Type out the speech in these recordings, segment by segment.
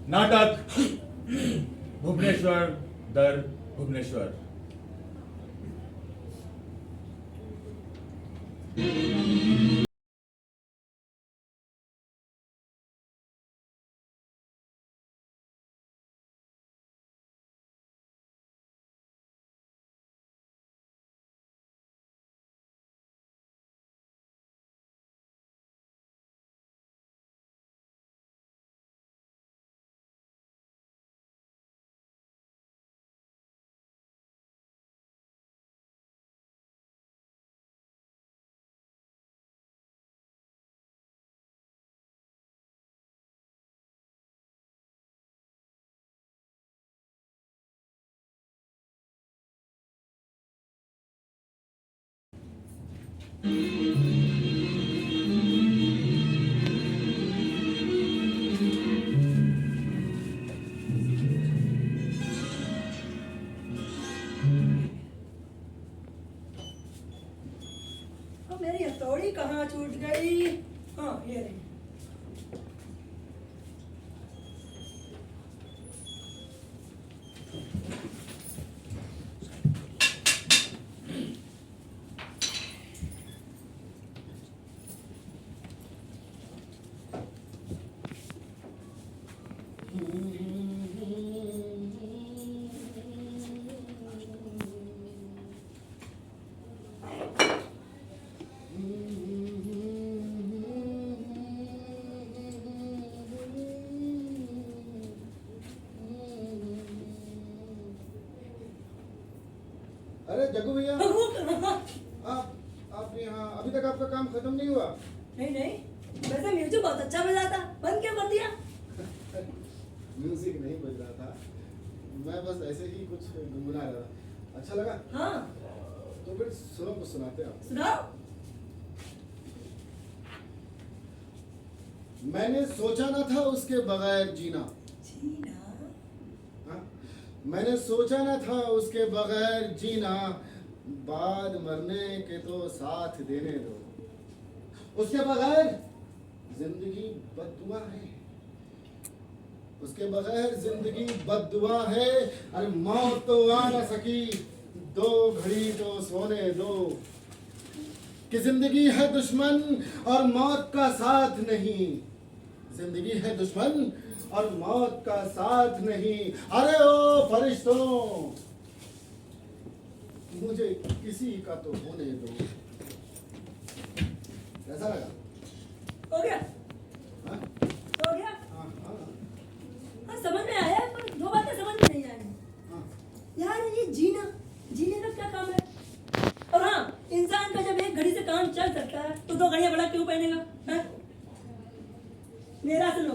नाटक भुवनेश्वर दर भुवनेश्वर। मेरी हथौड़ी कहाँ छूट गई? हाँ, ये रही। अरे जग्गू भैया, हाँ, आप यहाँ अभी तक आपका काम खत्म नहीं हुआ? नहीं नहीं, वैसे म्यूजिक बहुत अच्छा बजा था, बंद क्यों कर दिया? म्यूजिक नहीं बज रहा था, मैं बस ऐसे ही कुछ गुनगुना रहा था। अच्छा लगा? हाँ, तो फिर सुनो, कुछ सुनाते हैं आपको। सुनाओ। मैंने सोचा ना था उसके बगैर जीना। जीना? हाँ? मैंने सोचा ना था उसके बगैर जीना, बाद मरने के तो साथ देने दो। उसके बगैर जिंदगी बद्दुआ है, उसके बगैर जिंदगी बद्दुआ है। अरे मौत तो आ ना सकी, दो घड़ी तो सोने दो। कि जिंदगी है दुश्मन और मौत का साथ नहीं, जिंदगी है दुश्मन और मौत का साथ नहीं। अरे ओ फरिश्तों, मुझे किसी का तो होने दो। कैसा लगा? हो गया? हाँ? हो गया? हाँ, हाँ, हाँ, समझ में आया, पर दो बातें समझ में नहीं आई। हाँ। यार, ये जीने का क्या काम है? और हाँ, इंसान का जब एक घड़ी से काम चल सकता है तो दो घड़ियां बड़ा क्यों पहनेगा? हाँ? मेरा सुनो,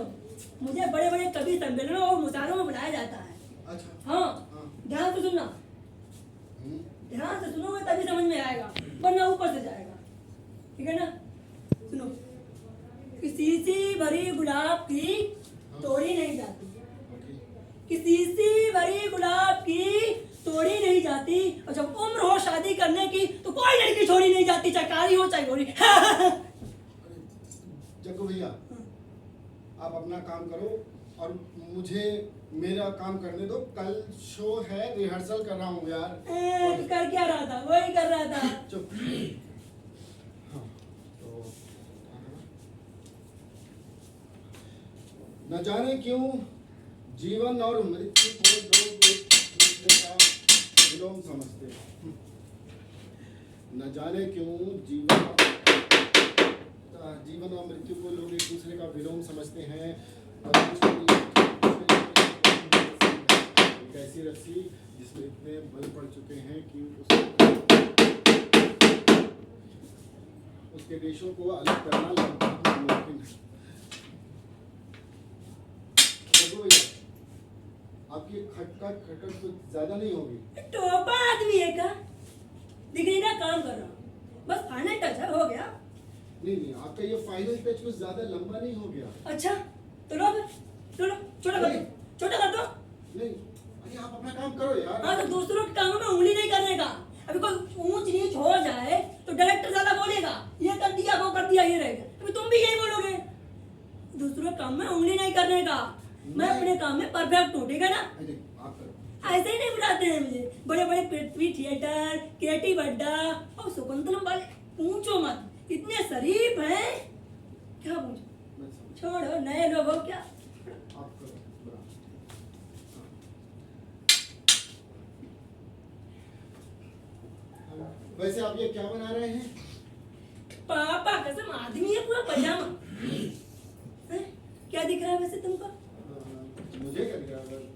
मुझे बड़े बड़े कवि सम्मेलनों और मुशायरों में बुलाया जाता है। अच्छा। हाँ, हाँ। ध्यान से सुनना, हम्म, ध्यान से सुनोगे तभी समझ में आएगा, वरना ऊपर से जाएगा। ठीक है ना? सुनो, किसी सी भरी गुलाब की तोड़ी नहीं जाती, ओके। किसी सी भरी गुलाब की तोड़ी नहीं जाती, और जब उम्र हो शादी करने की तो कोई लड़की छोड़ी नहीं जाती, चाहे कारी हो चाहे गोरी। अरे जग्गू भैया, आप अपना काम करो और मुझे मेरा काम करने दो। कल शो है, रिहर्सल कर रहा हूँ यार। तू कर क्या रहा था? वही कर रहा था। चुप। हाँ, तो न जाने क्यों जीवन और मृत्यु को लोग एक दूसरे का विलोम समझते हैं। न जाने क्यों जीवन और मृत्यु को लोग एक दूसरे का विलोम समझते हैं। एक ऐसी रस्सी जिसमें इतने बल पड़ चुके हैं कि उसके देशों को अलग करना लगभग मुमकिन है। देखो भैया, आपकी खटखट खटखट कुछ ज्यादा नहीं होगी। टोपा आदमी है का? दिखने का काम कर रहा हूँ, बस फाइनल टच है, हो गया। नहीं, आपका ये फाइनल टच कुछ ज्यादा लंबा नहीं हो गया। अच्छा, तो लो फिर, चलो छोटा कर दो, छोटा कर दो। नहीं, अरे आप अपना काम करो यार। हाँ, तो दूसरों के कामों में उंगली नहीं करने का। अभी कोई ऊंच नीच हो जाए तो डायरेक्टर ज्यादा बोलेगा, ये कर दिया वो कर दिया, ये रहेगा। अभी तुम भी यही बोलोगे, दूसरों के काम में उंगली नहीं करने का। मैं अपने काम में परफेक्ट हूँ, ठीक है ना? अरे आप करो। ऐसे ही नहीं बुलाते हैं मुझे बड़े बड़े पृथ्वी थिएटर, क्रिएटिव अड्डा और शकुंतलम वाले। पूछो मत, इतने शरीफ हैं, क्या पूछो? मैं समझ। छोड़ो, नए लोग हो क्या? आप करो, बुरा। हाँ। वैसे आप ये क्या बना रहे हैं? पापा कसम, आदमी है पूरा पजामा। हैं? क्या दिख रहा है वैसे तुमको? मुझे क्या दिख रहा है?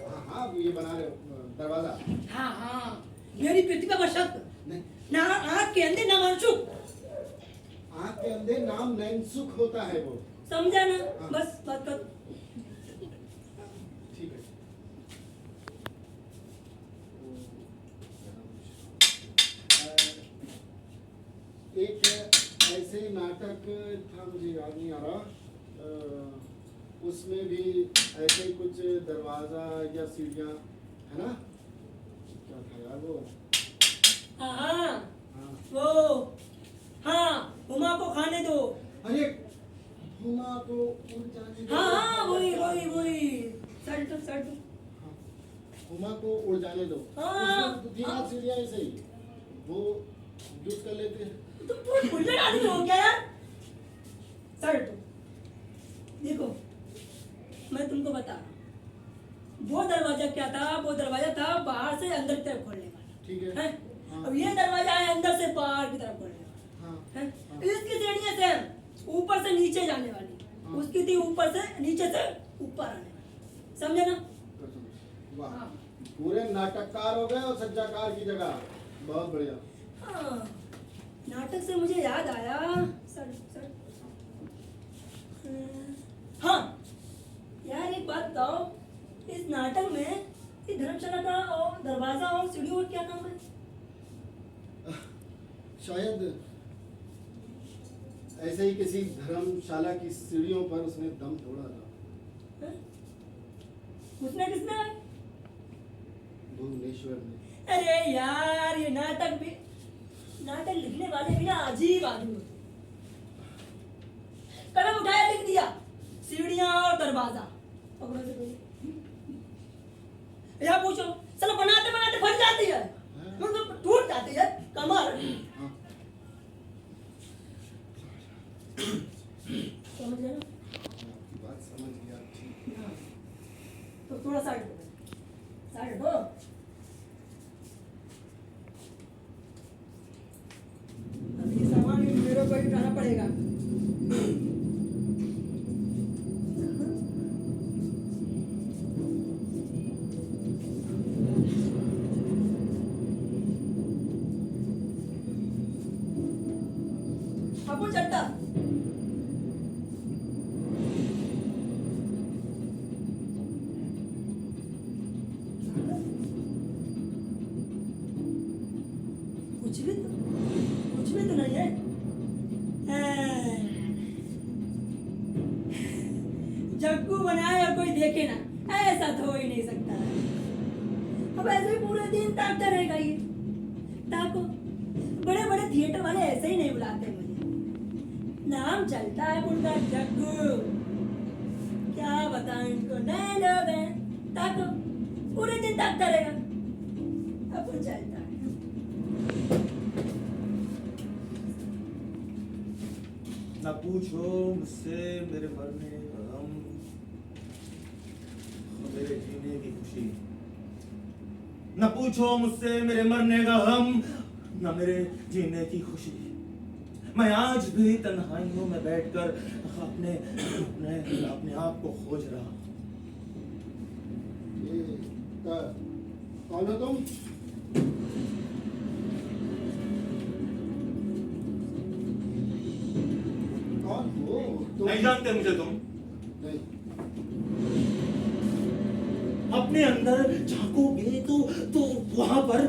हाँ हाँ, ये बना रहे हो दरवाजा। हाँ हाँ, मेरी प्रतिभा का शब्द नहीं, ना, आँख के अंदर ना मानसुख, आँख के अंदर नाम नैनसुख होता है वो। समझा ना? हाँ। बस बात कर। ठीक है। एक ऐसे नाटक था, मुझे याद नहीं आ रहा, उसमें भी ऐसे ही कुछ दरवाजा या सीढ़ियाँ, है ना? क्या था यार वो? हाँ हाँ। वो, हाँ, उमा को खाने दो। अरे हुमा को उड़ जाने दो। हाँ हाँ, वही सर तो हाँ, हुमा को उड़ जाने दो। हाँ। उसमें तीन आध सीढ़ियाँ ऐसे ही वो यूज कर लेते हैं। तुम पूरे बुल्लट आदमी हो क्या यार? सर तो देखो, मैं तुमको बता रहा हूँ, वो दरवाजा क्या था? वो दरवाजा था बाहर से अंदर की तरफ खोलने वाला, ठीक है। है? हाँ। अब ये दरवाजा है अंदर से बाहर की तरफ खोलने वाला, हाँ। है? हाँ। इसकी सीढ़ियाँ से ऊपर से नीचे जाने वाली, हाँ। उसकी थी ऊपर से नीचे से ऊपर आने वाली, समझे ना? वाह, हाँ। पूरे नाटककार हो गए और सज्जाकार की जगह। बहुत बढ़िया। हाँ, नाटक से मुझे याद आया, सर हाँ यार, एक बात बताओ, इस नाटक में ये धर्मशाला का और दरवाजा और सीढ़ियों का क्या नाम है? शायद ऐसे ही किसी धर्मशाला की सीढ़ियों पर उसने दम तोड़ा था। हैं? उसने किसने? भुवनेश्वर ने। अरे यार, ये नाटक लिखने वाले भी ना अजीब आदमी होते। कलम उठाया, लिख दिया सीढ़ियां और दरवाजा। पकड़ो से पहले या पूछो, चलो बनाते बनाते फट जाती है, मतलब टूट जाती है कमर। हाँ। समझ गए ना? आपकी बात समझ गया। ठीक। हाँ। तो थोड़ा साइड हटो। अब ये सामान भी मेरे को ही उठाना पड़ेगा। आपको चट्टा कुछ भी तो नहीं है। जग्गू बनाए और कोई देखे ना, ऐसा तो हो ही नहीं सकता। अब ऐसे ही पूरे दिन ताकता रहेगा ये। ताको, बड़े बड़े थिएटर वाले ऐसे ही नहीं बुलाते मुझे, नाम चलता है उनका जग्गू। क्या बताएं इनको, नए लोग हैं। ताको, पूरे दिन ताकता रहेगा। अब वो चलता है। ना पूछो मुझसे मेरे मरने का गम, मेरे जीने की खुशी। न पूछो मुझसे मेरे मरने का गम, न मेरे जीने की खुशी। मैं आज भी तन्हाइयों में बैठकर अपने अपने अपने आप को खोज रहा हूँ। कौन हो तुम? कौन हो तुम? नहीं जानते मुझे तुम? नहीं। अपने अंदर झांकोगे तो वहां पर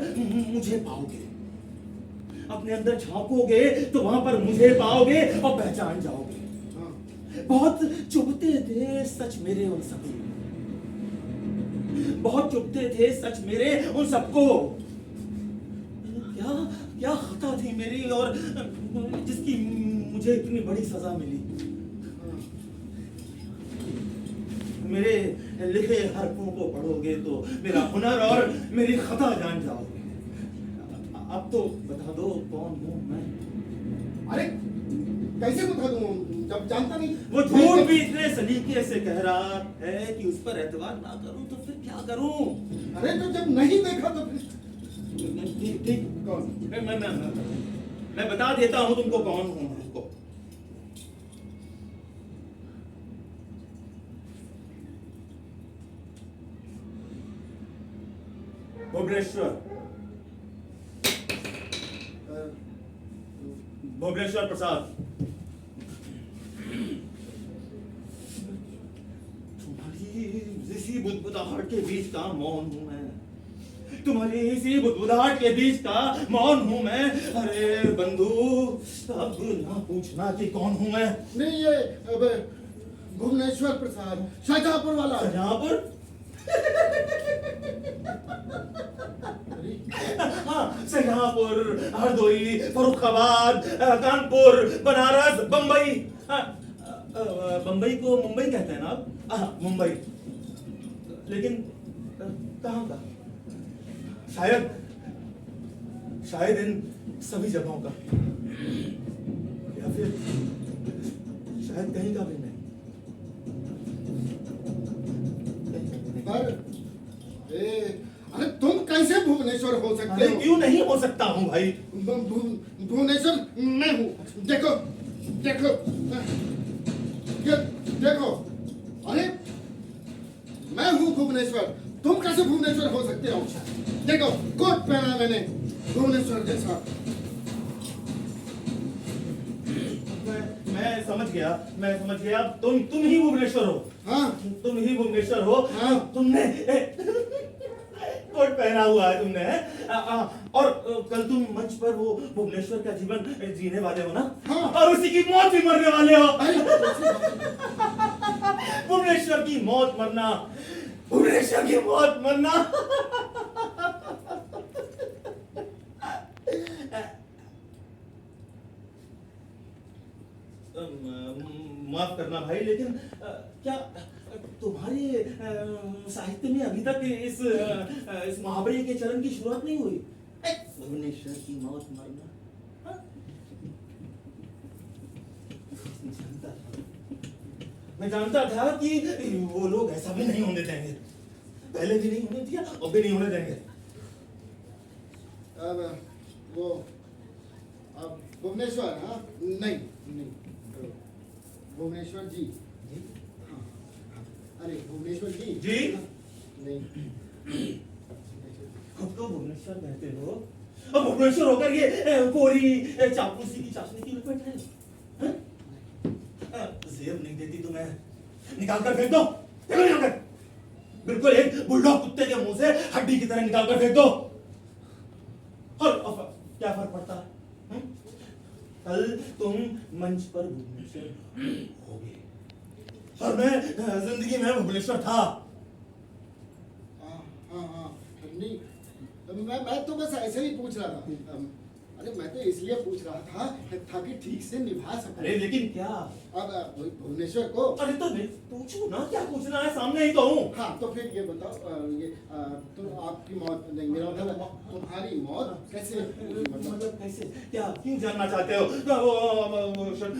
मुझे पाओगे। अपने अंदर झांकोगे तो वहां पर मुझे पाओगे और पहचान जाओगे। हाँ। बहुत चुभते थे सच मेरे उन सभी, बहुत चुभते थे सच मेरे उन सबको। क्या क्या खता थी मेरी और जिसकी मुझे इतनी बड़ी सजा मिली। मेरे लिखे हरफों को पढ़ोगे तो मेरा हुनर और मेरी खता जान जाओगे। अब तो बता दो कौन हूँ मैं। अरे कैसे बता दूं जब जानता नहीं। वो झूठ भी इतने सलीके से कह रहा है कि उस पर एतबार ना करूं तो फिर क्या करूं। अरे तो जब नहीं देखा तो फिर ठीक ठीक कौन? मैं बता देता हूं तुमको कौन हूं। तुमको भुवनेश्वर प्रसाद। तुम्हारी इसी बुदबुदाहट के बीच का मौन हूं मैं। तुम्हारी इसी बुदबुदाहट के बीच का मौन हूं मैं। अरे बंधु अब ना पूछना कि कौन हूं मैं। नहीं ये अब भुवनेश्वर प्रसाद शाहजहांपुर वाला। शाहजहांपुर हाँ, शाहजहांपुर, हरदोई, फर्रुखाबाद, कानपुर, बनारस, बंबई। बंबई को मुंबई कहते हैं ना आप। मुंबई, लेकिन कहाँ का? शायद इन सभी जगहों का, या फिर शायद कहीं का भी नहीं। अरे तुम कैसे भुवनेश्वर हो सकते अरे हो? क्यों नहीं हो सकता हूँ भाई। भुवनेश्वर मैं हूँ। देखो देखो ये देखो। अरे मैं हूँ भुवनेश्वर, तुम कैसे भुवनेश्वर हो सकते हो? देखो कोट पहना मैंने भुवनेश्वर जैसा। मैं समझ गया तुम ही भुवनेश्वर हो। हाँ तुम ही भुवनेश्वर हो। हाँ। तुमने कोट पहना हुआ है तुमने। और कल तुम मंच पर वो भुवनेश्वर का जीवन जीने वाले हो ना। हाँ। और उसी की मौत भी मरने वाले हो। अरे भुवनेश्वर की मौत मरना, भुवनेश्वर की मौत मरना। माफ करना भाई, लेकिन क्या तुम्हारे साहित्य में अभी तक इस मुहावरे के चरण की शुरुआत नहीं हुई? भुवनेश्वर की मौत मरना। हाँ? मैं जानता था कि वो लोग ऐसा भी नहीं होने देंगे। पहले भी नहीं होने दिया, अब भी नहीं होने देंगे। अब वो अब भुवनेश्वर। हाँ नहीं भुवनेश्वर जी। हाँ, अरे भुवनेश्वर जी नहीं खुद तो भुवनेश्वर कहते हो और भुवनेश्वर होकर ये कोरी चापलूसी की चाशनी की लपेट है। जेब नहीं देती तो मैं निकाल कर फेंक दो। देखो निकाल कर, बिल्कुल एक बुलडॉग कुत्ते के मुंह से हड्डी की तरह निकाल कर फेंक दो। और क्या फर्क पड़ता है? कल तुम मंच पर भुवनेश्वर होगे और मैं जिंदगी में भुवनेश्वर था। हाँ नहीं मैं तो बस ऐसे ही पूछ रहा था। अरे मैं तो इसलिए पूछ रहा था ताकि ठीक से निभा सकूं। अरे लेकिन क्या? अब भुवनेश्वर को। अरे तो पूछो ना, क्या पूछना है, सामने ही तो हूँ। हाँ तो फिर ये बताओ ये तो आपकी मौत नहीं, मेरा मतलब तुम्हारी मौत कैसे मतलब कैसे, क्या क्यों जानना चाहते हो?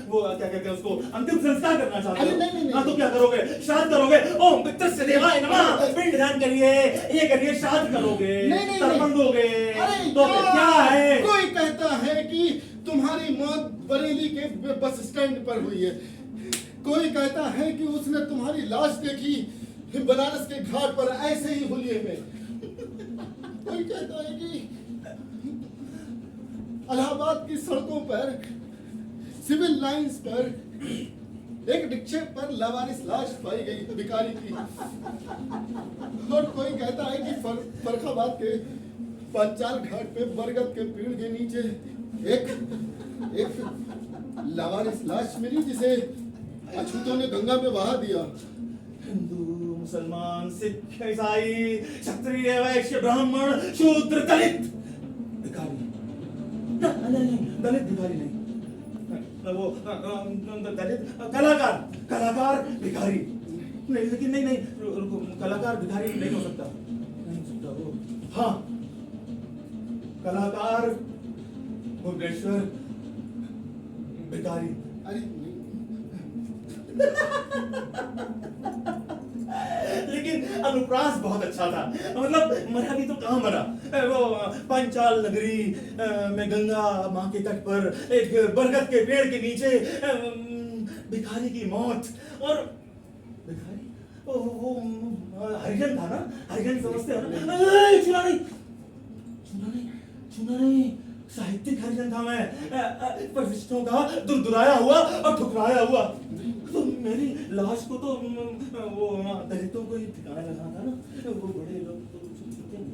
वो क्या कहते हैं उसको, अंतिम संस्कार करना चाहते हो? नहीं। हाँ तो क्या करोगे? श्राद्ध करोगे? ओम पितृस्य देवाय नमः, पिंडदान करिए, ये करिए, श्राद्ध करोगे, नहीं। तर्पण दोगे। अरे तो क्या है? कोई कहता है कि तुम्हारी मौत बरेली के बस स्टैंड पर हुई है। कोई कहता है कि उसने तुम्हारी लाश देखी बनारस के घाट पर ऐसे ही हुलिये में। कोई कहता है कि इलाहाबाद की सड़कों पर सिविल लाइंस पर एक निक्षेप पर लावारिस लाश पाई गई भिखारी की। और कोई कहता है कि फर्रुखाबाद के पंचाल घाट पे बरगद के पेड़ के नीचे एक लावारिस लाश मिली जिसे अछूतों ने गंगा में बहा दिया। हिंदू, मुसलमान, सिख, ईसाई, क्षत्रिय, वैश्य, ब्राह्मण, शूद्र, दलित भिखारी। नहीं, दलित भिखारी नहीं, वो दलित कलाकार भिखारी। नहीं लेकिन नहीं नहीं रुको, कलाकार भिखारी नहीं हो सकता, नहीं हो सकता वो। हाँ, कलाकार भुवनेश्वर भिखारी। अरे नहीं। लेकिन अनुप्रास बहुत अच्छा था, मतलब मरा भी तो कहाँ मरा। वो पंचाल नगरी में गंगा माँ के तट पर एक बरगद के पेड़ के नीचे भिखारी की मौत। और भिखारी वो हरिजन था ना, हरिजन समझते हो ना? चुना नहीं, चुना नहीं, चुना नहीं, साहित्यिक हरिजन था मैं, परिशिष्टों का दुराया हुआ और ठुकराया हुआ। तो मेरी लाश को तो वो दलितों को ही ठिकाना लगा था ना, वो बड़े लोग तो सोचते हैं।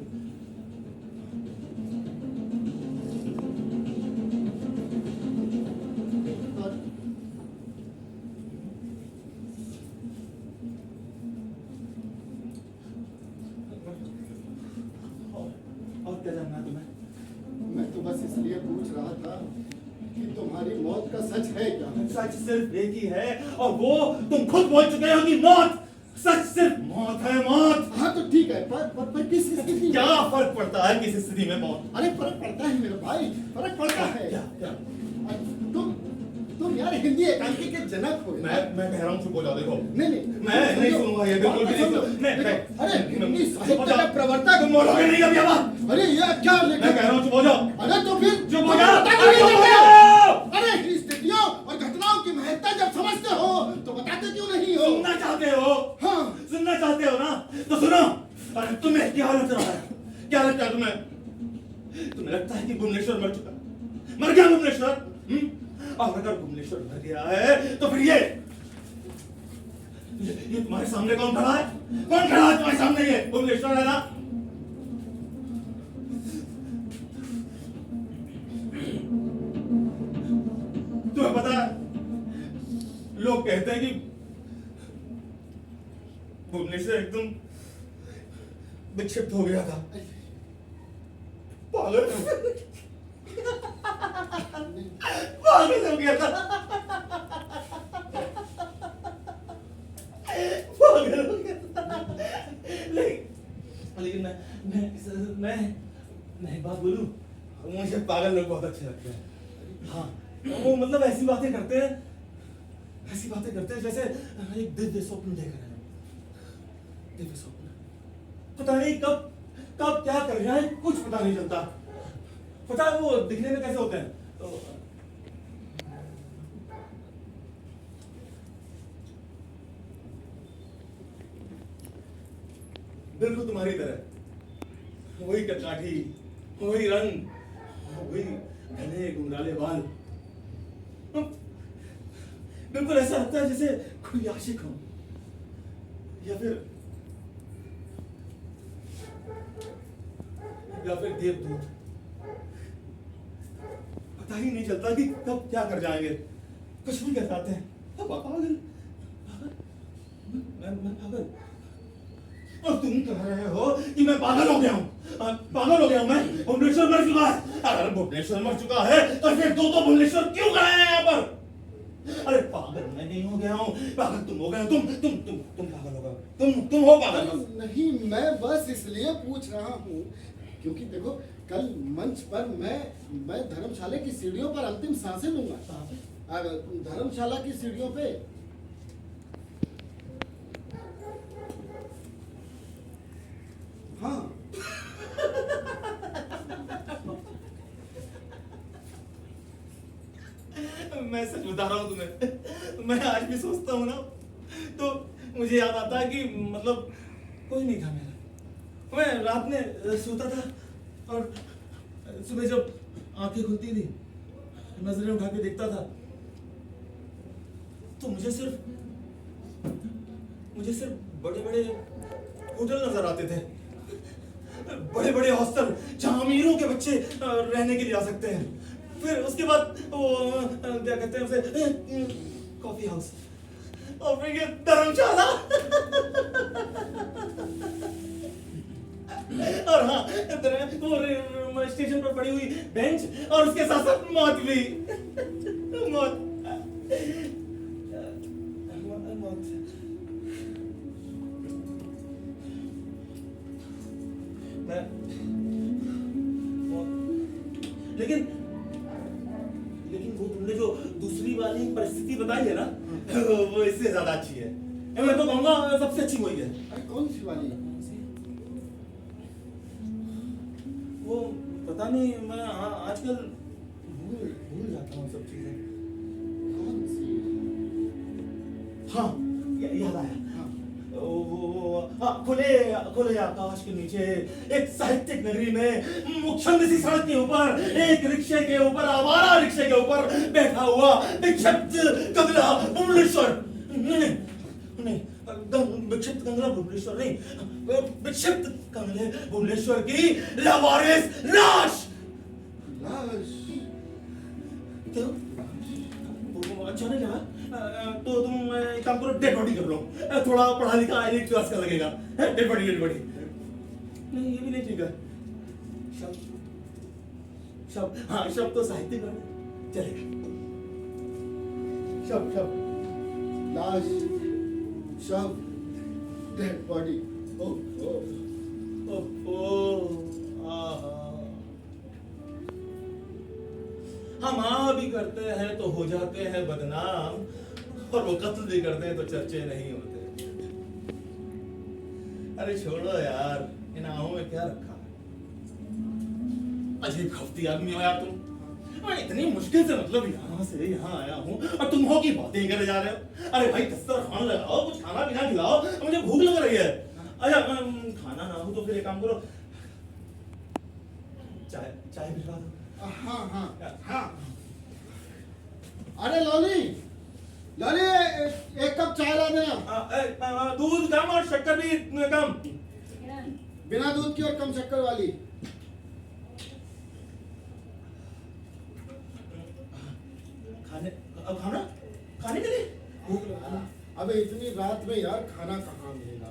और क्या जानना तुम्हें? मैं तो बस इसलिए पूछ रहा था कि तुम्हारी मौत का सच है क्या? सच सिर्फ एक ही है, और वो तुम खुद बोल चुके हो कि मौत, सच सिर्फ मौत है, मौत। हाँ तो ठीक है, पर किस स्थिति में? क्या फर्क पड़ता है किस स्थिति में मौत? अरे फर्क पड़ता है मेरे भाई, फर्क पड़ता है। क्या क्या? तुम यार हिंदी एकांकी के जनक हो। मैं कह रहा हूँ चुप हो जाओ। देखो नहीं मैं नहीं सुनूंगा ये, बिल्कुल भी नहीं। अरे हिंदी साहित्य का प्रवर्तक। तुम बोलोगे नहीं अब ये बात? अरे ये क्या मैं कह रहा हूँ चुप हो जाओ। अरे तो फिर चुप हो जाओ। अरे स्थितियों और घटनाओं की महत्ता जब समझते हो तो बताते क्यों नहीं हो? सुनना चाहते हो? हाँ सुनना चाहते हो ना, तो सुनो। अरे तुम्हें क्या लग रहा है, क्या लगता है तुम्हें लगता है कि भुवनेश्वर मर चुका, मर गया भुवनेश्वर? और अगर भुवनेश्वर मर गया है तो फिर ये तुम्हारे सामने कौन खड़ा है? कौन खड़ा है तुम्हारे सामने? ये भुवनेश्वर है ना? तुम्हें पता है, लोग कहते हैं कि भुवनेश्वर एकदम विक्षिप्त हो गया था, पागल पागल हो गया था, पागल हो गया था। लेकिन मैं एक बात बोलूं, मुझे पागल लोग बहुत अच्छे लगते हैं। हाँ, वो मतलब ऐसी बातें करते हैं, ऐसी बातें करते हैं जैसे एक दिव्य स्वप्न देख रहे हैं। दिव्य स्वप्न, पता नहीं कब कब क्या कर रहे हैं, कुछ पता नहीं चलता। पता है वो दिखने में कैसे होते हैं? तो बिल्कुल तुम्हारी तरह, वही कचाठी, वही रंग, वही घने गुंडाले बाल। बिल्कुल ऐसा लगता है जैसे कोई आशिक हो, या फिर देवदूत। पता ही नहीं चलता कि कब क्या कर जाएंगे, कुछ भी कर जाते हैं। पागल, मैं पागल, और तुम कह रहे हो कि मैं पागल हो गया हूँ? पागल हो गया हूँ मैं? भुवनेश्वर मर चुका है। अगर भुवनेश्वर मर चुका है तो फिर दो भुवनेश्वर क्यों गए हैं यहाँ पर? अरे पागल मैं नहीं हो गया हूँ, पागल तुम हो गए हो। तुम पागल हो गए, तुम हो पागल। नहीं, मैं बस इसलिए पूछ रहा हूँ क्योंकि देखो कल मंच पर मैं धर्मशाला की सीढ़ियों पर अंतिम सांसें लूंगा। धर्मशाला की सीढ़ियों पे हाँ मैं सच बता रहा हूँ तुम्हें, मैं आज भी सोचता हूँ ना तो मुझे याद आता है कि मतलब कोई नहीं था मेरा। मैं रात में सोता था और सुबह जब आंखें खुलती थी, नजरें उठा के देखता था तो मुझे सिर्फ बड़े बड़े होटल नजर आते थे, बड़े बड़े हॉस्टल जहां अमीरों के बच्चे रहने के लिए आ सकते हैं। फिर उसके बाद वो क्या कहते हैं उसे, कॉफी हाउस, और फिर ये धर्मशाला। और हाँ, वो स्टेशन पर पड़ी हुई बेंच, और उसके साथ साथ मौत भी। मौत है। लेकिन लेकिन वो तुमने जो दूसरी वाली परिस्थिति बताई है ना, वो इससे ज्यादा अच्छी है। मैं तो कहूंगा सबसे अच्छी वही है। अरे कौन सी वाली? वो पता नहीं, मैं आजकल भूल जाता हूँ सब चीजें। कौन सी? हाँ, याद आया। हाँ। हाँ, खुले आकाश के नीचे एक साहित्यिक नगरी में मुक्षंद सी सड़क के ऊपर एक रिक्शे के ऊपर, आवारा रिक्शे के ऊपर बैठा हुआ विक्षिप्त कंगला भुवनेश्वर नहीं, विक्षिप्त कंगला भुवनेश्वर नहीं, विक्षिप्त कंगले भुवनेश्वर की लावारिस लाश। क्यों? अच्छा नहीं लगा? तो तुम एक काम करो, डेड बॉडी कर लो। थोड़ा पढ़ा लिखा आईएलटीएस क्लास का लगेगा। डेड बॉडी नहीं, ये भी नहीं ठीक है। शब्द तो साहित्य का चलेगा। शब्द लाश, शव, डेड बॉडी। हम भी करते हैं तो हो जाते हैं बदनाम, और वो कत्ल भी करते हैं तो चर्चे नहीं होते। अरे छोड़ो यार, इन आहों में क्या रखा है? अजीब खफ्ती आदमी हो यार तुम। मैं इतनी मुश्किल से मतलब यहाँ से यहाँ आया हूँ और तुम हो की बातें करे जा रहे हो। अरे भाई दस्तरखान लगाओ, कुछ खाना पीना खिलाओ, मुझे भूख लग रही है। अच्छा खाना ना हो तो फिर एक काम करो, चाय भिजवा दो। हाँ। अरे लॉली, एक कप चाय ला देना। दूध कम और शक्कर भी कम। बिना दूध की और कम शक्कर वाली। खाने के लिए अबे इतनी रात में यार खाना कहाँ मिलेगा?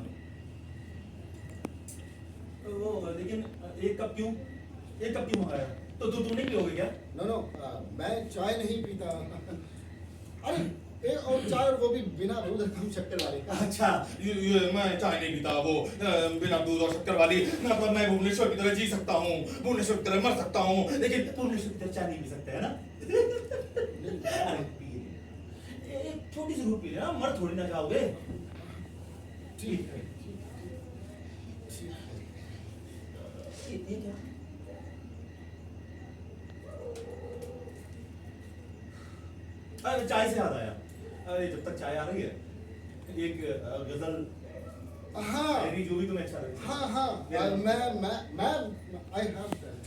वो लेकिन एक कप क्यों मंगाया? तो तुम नहीं पियोगे क्या? नो, मैं चाय नहीं पीता। अरे एक और चाय, और वो भी बिना दूध और कम शक्कर वाली। अच्छा, मैं चाय नहीं पीता, वो बिना दूध और शक्कर वाली। मतलब मैं भुवनेश्वर की तरह जी सकता हूँ, भुवनेश्वर की तरह मर सकता हूँ, लेकिन भुवनेश्वर की तरह चाय नहीं पी सकते, है ना? अरे पी एक छोटी सी घूंट पी लेना, मर थोड़ी ना जाओगे। ठीक है। अरे चाय से याद आया, अरे जब तक चाय आ रही है, एक गजल मेरी जो भी तुम्हें अच्छा लगे। हाँ, मैं I have that.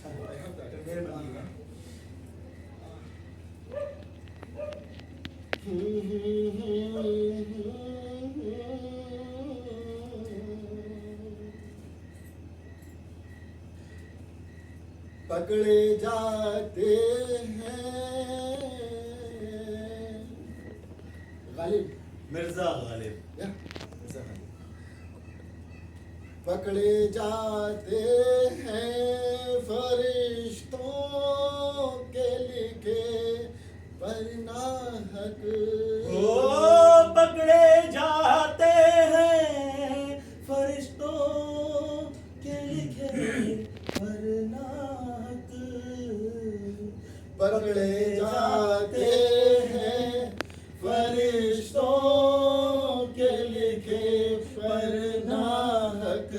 पकड़े जाते हैं गालिब, मिर्जा गालिब। या पकड़े जाते हैं फरिश्तों के लिखे पर नाहक। ओ पकड़े जाते हैं फरिश्तों के लिखे पर नाहक। पकड़े जाते हैं फरिश्तों के लिखे पर नाहक।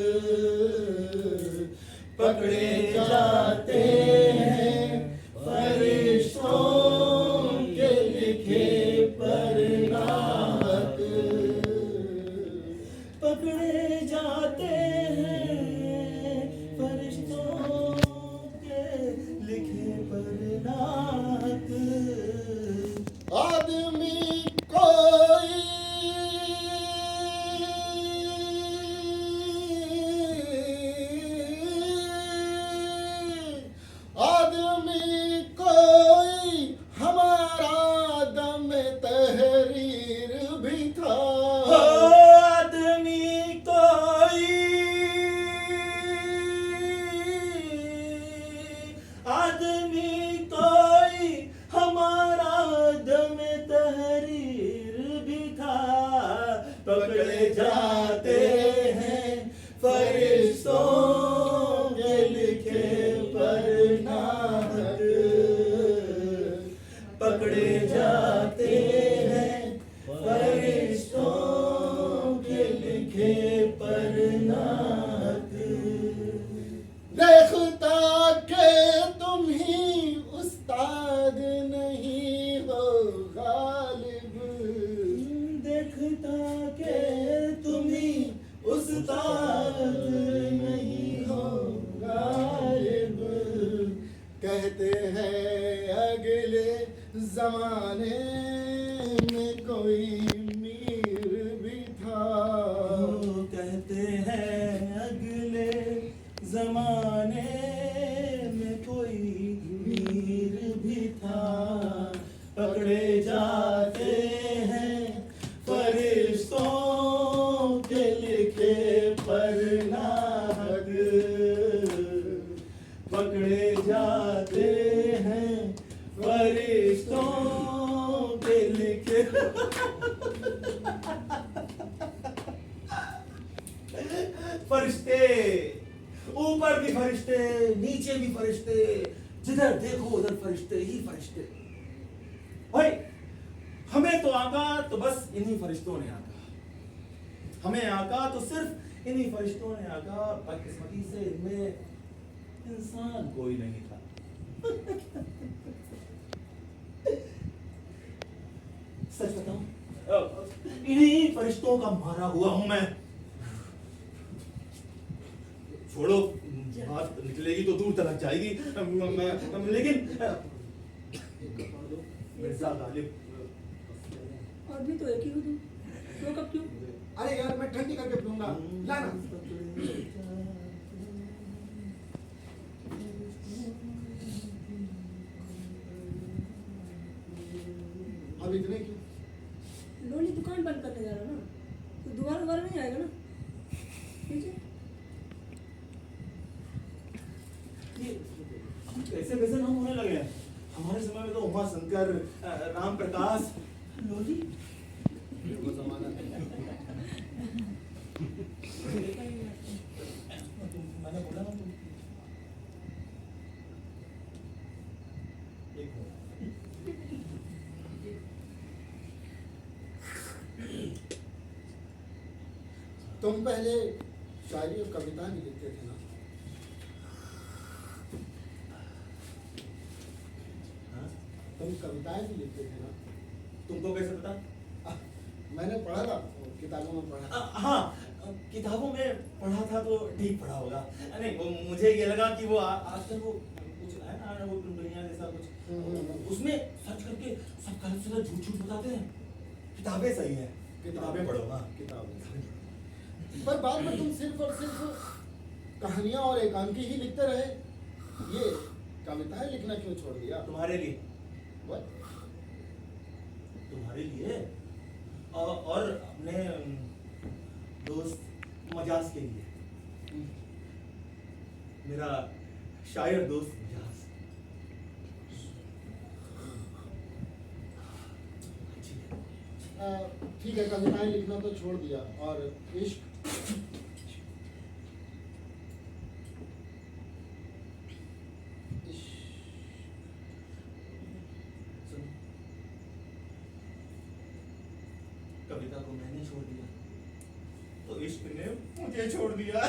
पकड़े जाते हैं फरिश्तों के लिखे पर नाहक। पकड़े जाते हैं फरिश्तों के लिखे पर नाहक। आदमी कोई हमारा दम तहरीर भी था। आदमी कोई आदमी कोई पर नाक। देखता के तुम ही उस्ताद नहीं हो गालिब, देखता के तुम ही उस्ताद नहीं हो गालिब। कहते हैं अगले जमाने में कोई मीर भी था। कहते हैं अगले जमाने में कोई मीर भी था। पकड़े जाते हैं फरिश्तों के लिखे पर नाहक। पकड़े जाते हैं फरिश्तों के लिखे। फरिश्ते, ऊपर भी फरिश्ते, नीचे भी फरिश्ते, जिधर देखो उधर फरिश्ते ही फरिश्ते। भाई हमें तो आका तो बस इन्हीं फरिश्तों ने आका, हमें आका तो सिर्फ इन्हीं फरिश्तों ने आका। बदकिस्मती से इनमें इंसान कोई नहीं था। सच बताऊं, इन्हीं फरिश्तों का मारा हुआ हूं मैं। छोड़ो, बात निकलेगी तो दूर तक जाएगी। लेकिन मिर्जा गालिब, और भी तो एक ही हो तुम, तो कब क्यों? अरे यार मैं ठंडी करके पीऊंगा, लाना। अब इतने क्यों? लोली दुकान बंद करने जा रहा ना, तो दोबारा नहीं आएगा ना। ठीक है, ये कैसे कैसे नाम होने लगे हैं। हमारे समय में तो उमा शंकर, राम प्रकाश, लोली। वो जमाना मैंने बोला ना तुम। एक तुम पहले शायरी और कविता भी लिखते थे ना? हाँ? तुम कविताएं भी लिखते थे ना? तुमको कैसे पता? मैंने पढ़ा था, किताबों में पढ़ा था। हाँ, किताबों में पढ़ा था तो ठीक पढ़ा होगा। नहीं, वो मुझे ये लगा कि वो आजकल वो कुछ है ना, वो दुनिया जैसा कुछ, उसमें सर्च करके सब गलत से गलत झूठ बताते हैं। किताबें सही है, किताबें पढ़ो। हाँ, किताबें। पर बाद में तुम सिर्फ और सिर्फ कहानियां और एकांकी ही लिखते रहे। ये कविताएं लिखना क्यों छोड़ दिया? तुम्हारे लिए। What? तुम्हारे लिए और अपने दोस्त मजाज के लिए। मेरा शायर दोस्त मजाज। ठीक है, कविताएं लिखना तो छोड़ दिया, और इश्क? कविता को मैंने छोड़ दिया तो इश्क ने मुझे छोड़ दिया।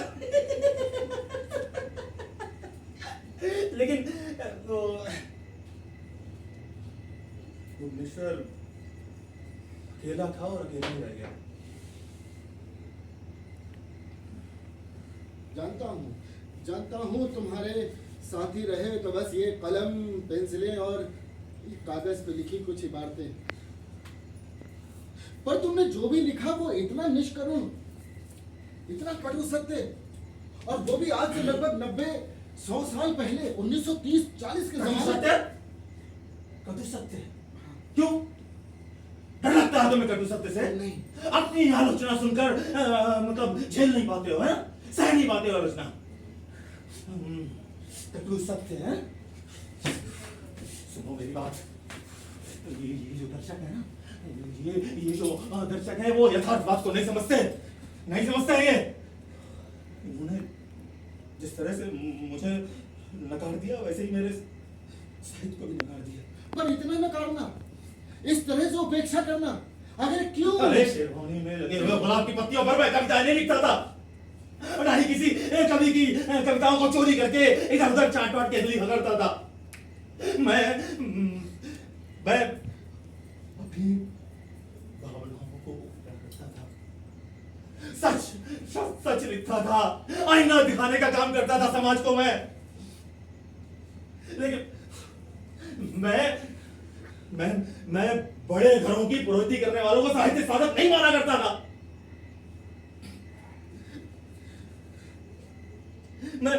लेकिन वो भुवनेश्वर अकेला था और अकेला ही रह गया। जानता हूँ तुम्हारे साथी रहे तो बस ये कलम, पेंसिलें और कागज पे लिखी कुछ इबारतें, पर तुमने जो भी लिखा वो इतना निष्करुण, इतना कटु सत्य, और वो भी आज से लगभग 90-100 साल पहले, 1930-40 के जमाने। कटु सत्य? क्यों? डर लगता है तुम्हें कटु सत्य से? नहीं। अपनी आलोचना सुनकर मतलब झेल नहीं पाते हो, है? सह नहीं पाते हो आलोचना। कटु सत्य है। सुनो मेरी बात, ये जो दर्शक है ना, ये जो दर्शक है वो यथार्थ बात को नहीं समझते ये। उन्होंने जिस तरह से मुझे नकार दिया वैसे ही मेरे साहित्य को भी नकार दिया। पर इतना नकारना, इस तरह से उपेक्षा करना, आखिर क्यों? अरे शेरवानी में लगे हुए गुलाब की पत्तियों पर मैं कविताएं नहीं लिखता था, और ना ही किसी कवि की कविताओं को चोरी करके इधर उधर चाट वाट के लिए करता था। मैं अपनी भावनाओं को व्यक्त करता था, सच लिखता था, आईना दिखाने का काम करता था समाज को मैं। लेकिन मैं बड़े घरों की पुरोहिती करने वालों को साहित्य साधक नहीं माना करता था। मैं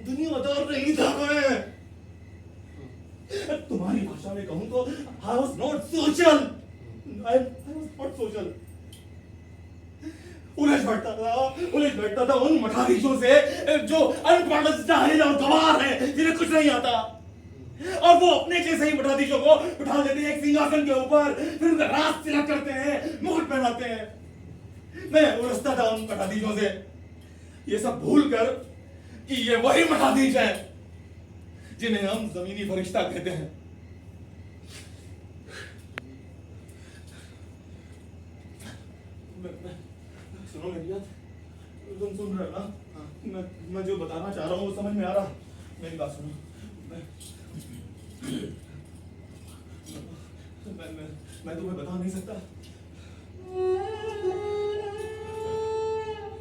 दुनियादार नहीं था। मैं तुम्हारी भाषा में कहूं तो I was not social. I was not social. उलझ बैठता था उन मठाधीशों से जो अनपढ़ जाहिल और गंवार हैं, जिन्हें कुछ नहीं आता, और वो अपने जैसे ही मठाधीशों को उठा लेते हैं एक सिंहासन के ऊपर, फिर उनका राज तिलक करते हैं, मुकुट पहनाते हैं। मैं उलझता था उन मठाधीशों से, ये सब भूल कर कि ये वही मठाधीश हैं जिन्हें हम जमीनी फरिश्ता कहते हैं। सुनो मेरी बात, तुम सुन रहे हो ना? मैं जो बताना चाह रहा हूँ वो समझ में आ रहा? मेरी बात सुनो। मैं तुम्हें बता नहीं सकता,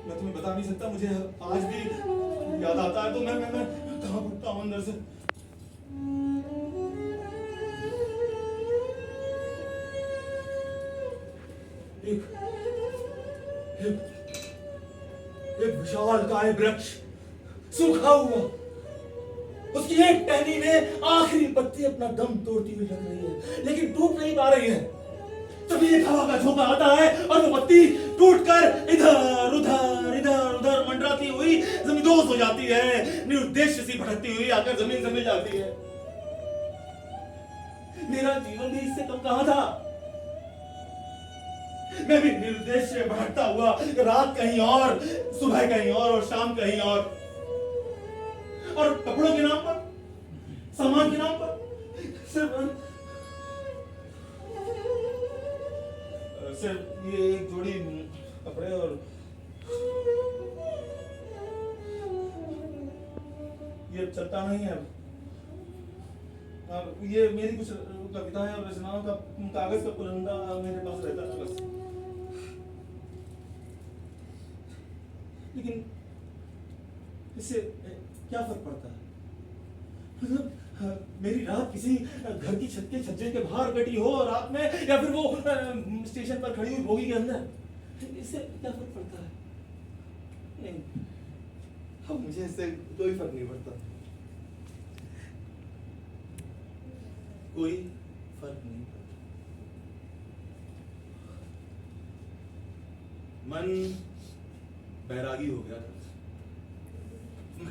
मैं तुम्हें बता नहीं सकता। मुझे आज भी याद आता है तो मैं कहाँ भटकता हूँ अंदर से। एक विशालकाय वृक्ष सूखा हुआ, उसकी एक टहनी में आखिरी पत्ती अपना दम तोड़ती हुई लग रही है, लेकिन टूट नहीं पा रही है। तभी एक हवा का झोंका आता है और वो पत्ती टूटकर इधर उधर मंडराती हुई जमींदोज हो जाती है, निरुद्देश्य सी भटकती हुई आकर जमीन से मिल जाती है। मेरा जीवन भी इससे कम कहां था। मैं भी निरुद्देश्य भटकता हुआ, रात कहीं और, सुबह कहीं और शाम कहीं और कपड़ों के नाम पर, सामान के नाम पर सिर्फ ये एक जोड़ी कपड़े और ये चलता नहीं है। अब ये मेरी कुछ कविताएं और रचनाओं का कागज का पुलंदा मेरे पास रहता है बस। लेकिन इससे क्या फर्क पड़ता है? मतलब मेरी रात किसी घर की छत के छज्जे के बाहर कटी हो रात में, या फिर वो स्टेशन पर खड़ी हुई बोगी के अंदर, इससे क्या फर्क पड़ता है? नहीं, अब मुझे इससे कोई फर्क नहीं पड़ता, कोई फर्क नहीं पड़ता। मन बैरागी हो गया था,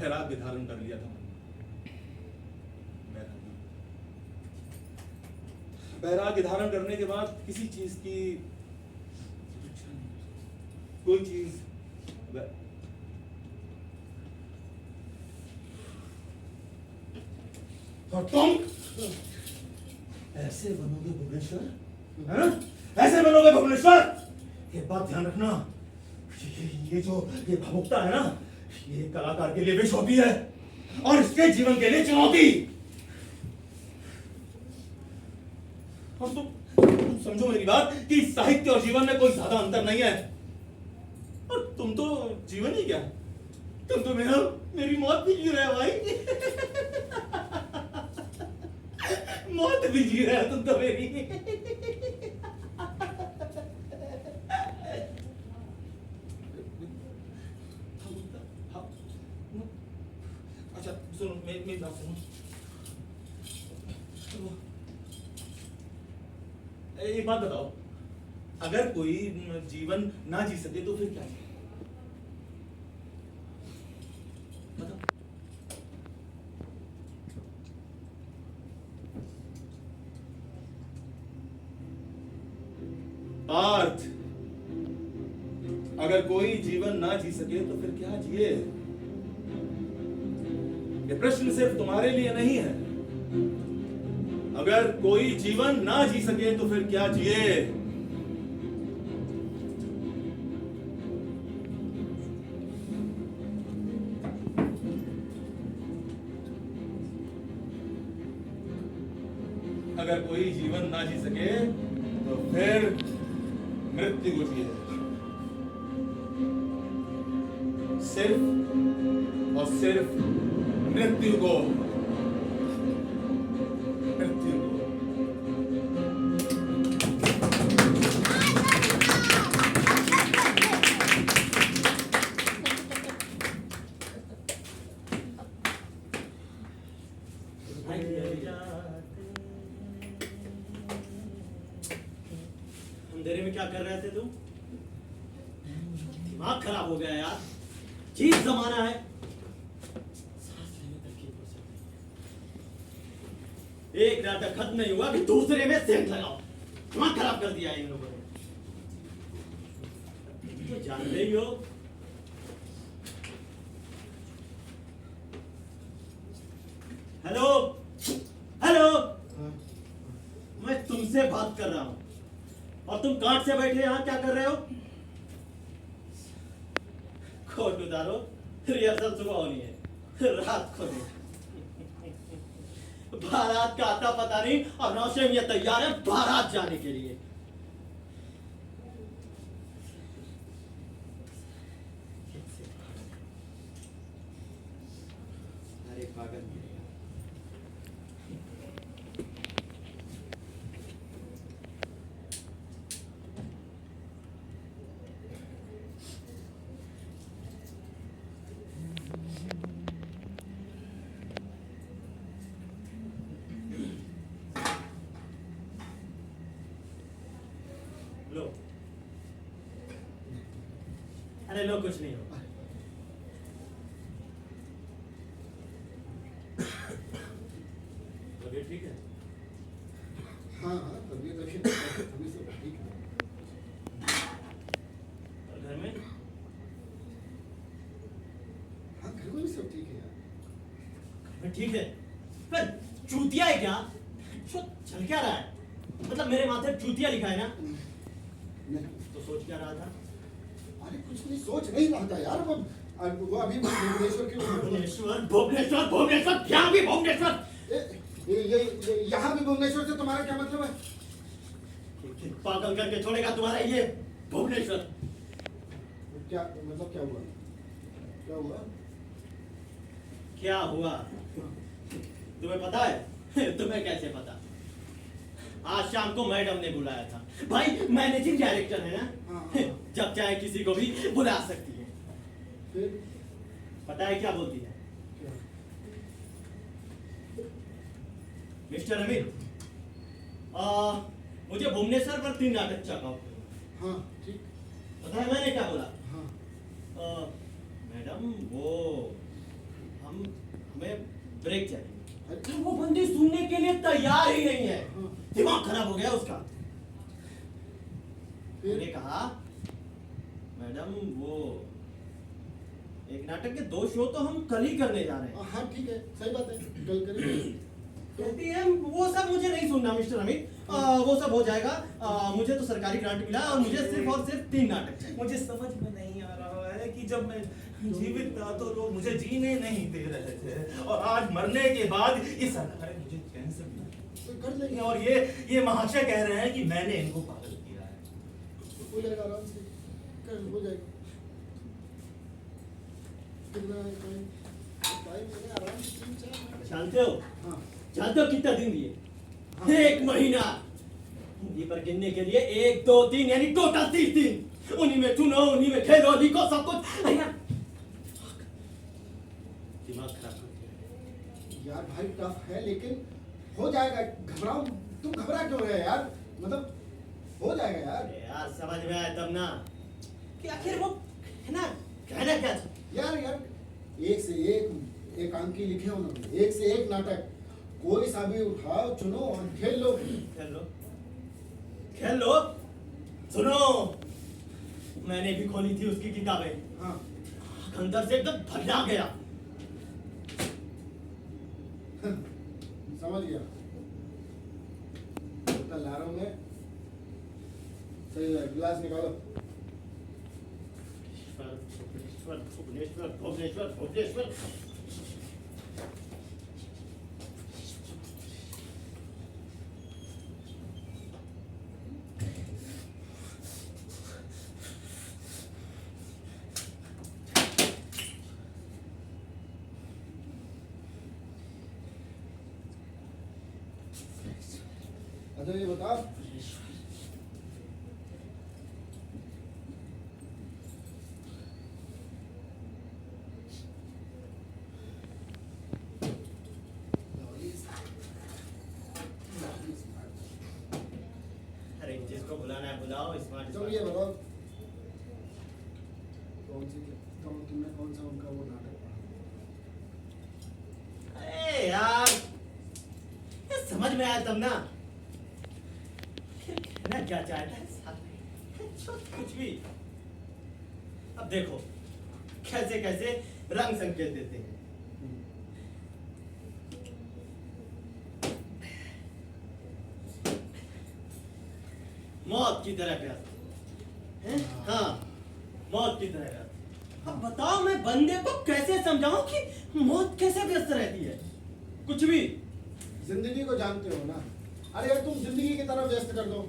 वैराग्य धारण कर लिया था। वैराग्य धारण करने के बाद किसी चीज की कोई चीज और तुम ऐसे बनोगे भुवनेश्वर, ऐसे बनोगे भुवनेश्वर। ये बात ध्यान रखना, ये भावुकता है ना, ये कलाकार के लिए विष होती है और इसके जीवन के लिए चुनौती। और तुम समझो मेरी बात कि साहित्य और जीवन में कोई ज्यादा अंतर नहीं है। और तुम तो जीवन ही क्या, तुम तो मेरी मौत भी जी रहे हो भाई। मौत भी जी रहे हो तुम तो मेरी। अच्छा सुनो, मेरी बात सुनो। एक बात बताओ, अगर कोई जीवन ना जी सके तो फिर क्या है? बताओ। पार्थ, अगर कोई जीवन ना जी सके तो फिर क्या जिए? ये प्रश्न सिर्फ तुम्हारे लिए नहीं है, अगर कोई जीवन ना जी सके तो फिर क्या जिए? अगर कोई जीवन ना जी सके तो फिर मृत्यु को जिए। सिर्फ और सिर्फ मृत्यु को। मृत्यु को। अंधेरे में क्या कर रहे थे तुम? दिमाग खराब हो गया यार। चीज जमाना है, सांस लेने तक की फुर्सत नहीं। एक नाटक खत्म नहीं हुआ कि दूसरे में सेंट लगाओ। दिमाग खराब कर दिया इन लोगों ने। तो जानते ही हो, हेलो हेलो, मैं तुमसे बात कर रहा हूं और तुम कांट से बैठे यहां क्या कर रहे हो? कोट उतारो, रिहर्सल सुबह होनी है, रात को नहीं। बारात का आता पता नहीं और नौशेम ये तैयार है बारात जाने के लिए। अरे पागल लो, अरे लो, कुछ नहीं होगा। तबीयत ठीक है? हाँ हाँ, तबीयत अभी सब ठीक है। और घर में? हाँ, घर में भी सब ठीक है यार। घर में ठीक है, पर चूतिया है क्या? चल क्या रहा है? मतलब मेरे माथे पे चूतिया लिखा है ना? नहीं, तो सोच क्या रहा था? अरे कुछ नहीं सोच नहीं रहा था यार। वो अभी भुवनेश्वर के भुवनेश्वर भुवनेश्वर भुवनेश्वर, क्या भी भुवनेश्वर? ये यहाँ भी भुवनेश्वर से तुम्हारा क्या मतलब है? पागल करके छोड़ेगा तुम्हारा ये भुवनेश्वर। क्या मतलब, क्या हुआ? क्या हुआ? क्या हुआ तुम्हें पता है? तुम्हें कैसे पता? आज शाम को मैडम ने बुलाया था। भाई मैनेजिंग डायरेक्टर है ना, हाँ। जब चाहे किसी को भी बुला सकती है। फिर पता है क्या बोलती है? क्या? मिस्टर अमित, मुझे भुवनेश्वर पर 3 नाटक चकाओ। हाँ ठीक। पता है मैंने क्या बोला? हाँ मैडम वो हमें ब्रेक चाहिए। अच्छा। वो बंदी सुनने के लिए तैयार ही नहीं है। हाँ। दिमाग खराब हो गया उसका। फिर मैंने कहा मैडम वो एक नाटक के 2 शो तो हम कल ही करने जा रहे हैं। हाँ ठीक है, सही बात है, कल करेंगे। कहती है वो सब मुझे नहीं सुनना मिस्टर अमित, वो सब हो जाएगा। मुझे तो सरकारी ग्रांट मिला और मुझे सिर्फ और सिर्फ 3 नाटक चाहिए। मुझे समझ में नहीं आ रहा है कि जब मैं जीवित था तो लोग मुझे जीने नहीं दे रहे थे, और आज मरने के बाद ये सरकार मुझे चैन से तो कर लेंगे। और ये महाशय कह रहे हैं कि मैंने इनको पागल किया है। हो जाएगा आराम से, कल हो जाएगा। कितना टाइम लगे? आराम से 3-4 मिनट। जानते हो हाँ जानते हो कितना दिन दिए? हाँ। 1 महीना। हिंदी पर गिनने के लिए 1 2 3 यानी टोटल 30 दिन। उन्हीं में चुनो, उन्हीं में खेलो, लिखो, सब कुछ। अरे दिमाग खराब कर दिया। यार भाई टफ है, लेकिन हो जाएगा। घबराओ, तुम घबरा क्यों रहे यार? मतलब हो जाएगा यार। अरे यार समझ में आया तब ना कि आखिर वो है ना कहना क्या था। यार यार एक से एक एकांकी लिखे उन्होंने, एक से एक नाटक। कोई सा भी उठाओ, चुनो और खेल लो। खेल लो, खेल लो। सुनो, मैंने भी खोली थी उसकी किताबें। हाँ अंदर से एकदम भरिया गया। समझ गया। कल्लारों में सही है, गिलास निकालो। भुवनेश्वर भुवनेश्वर भुवनेश्वर भुवनेश्वर। अच्छा ये बताओ, अरे जिसको बुलाना है बुलाओ। स्मार्ट चलो ये बताओ, तुमने कौन सा उनका वो नाटक पढ़ा? अरे यार ये समझ में आया तब ना। कहना क्या चाहता है साहब? कुछ भी। अब देखो कैसे कैसे रंग संकेत देते हैं। मौत की तरह व्यस्त हैं? हाँ, मौत की तरह व्यस्त। अब बताओ मैं बंदे को कैसे समझाऊं कि मौत कैसे व्यस्त रहती है? कुछ भी। जिंदगी को जानते हो ना। अरे यार तुम जिंदगी की तरफ व्यस्त कर दो।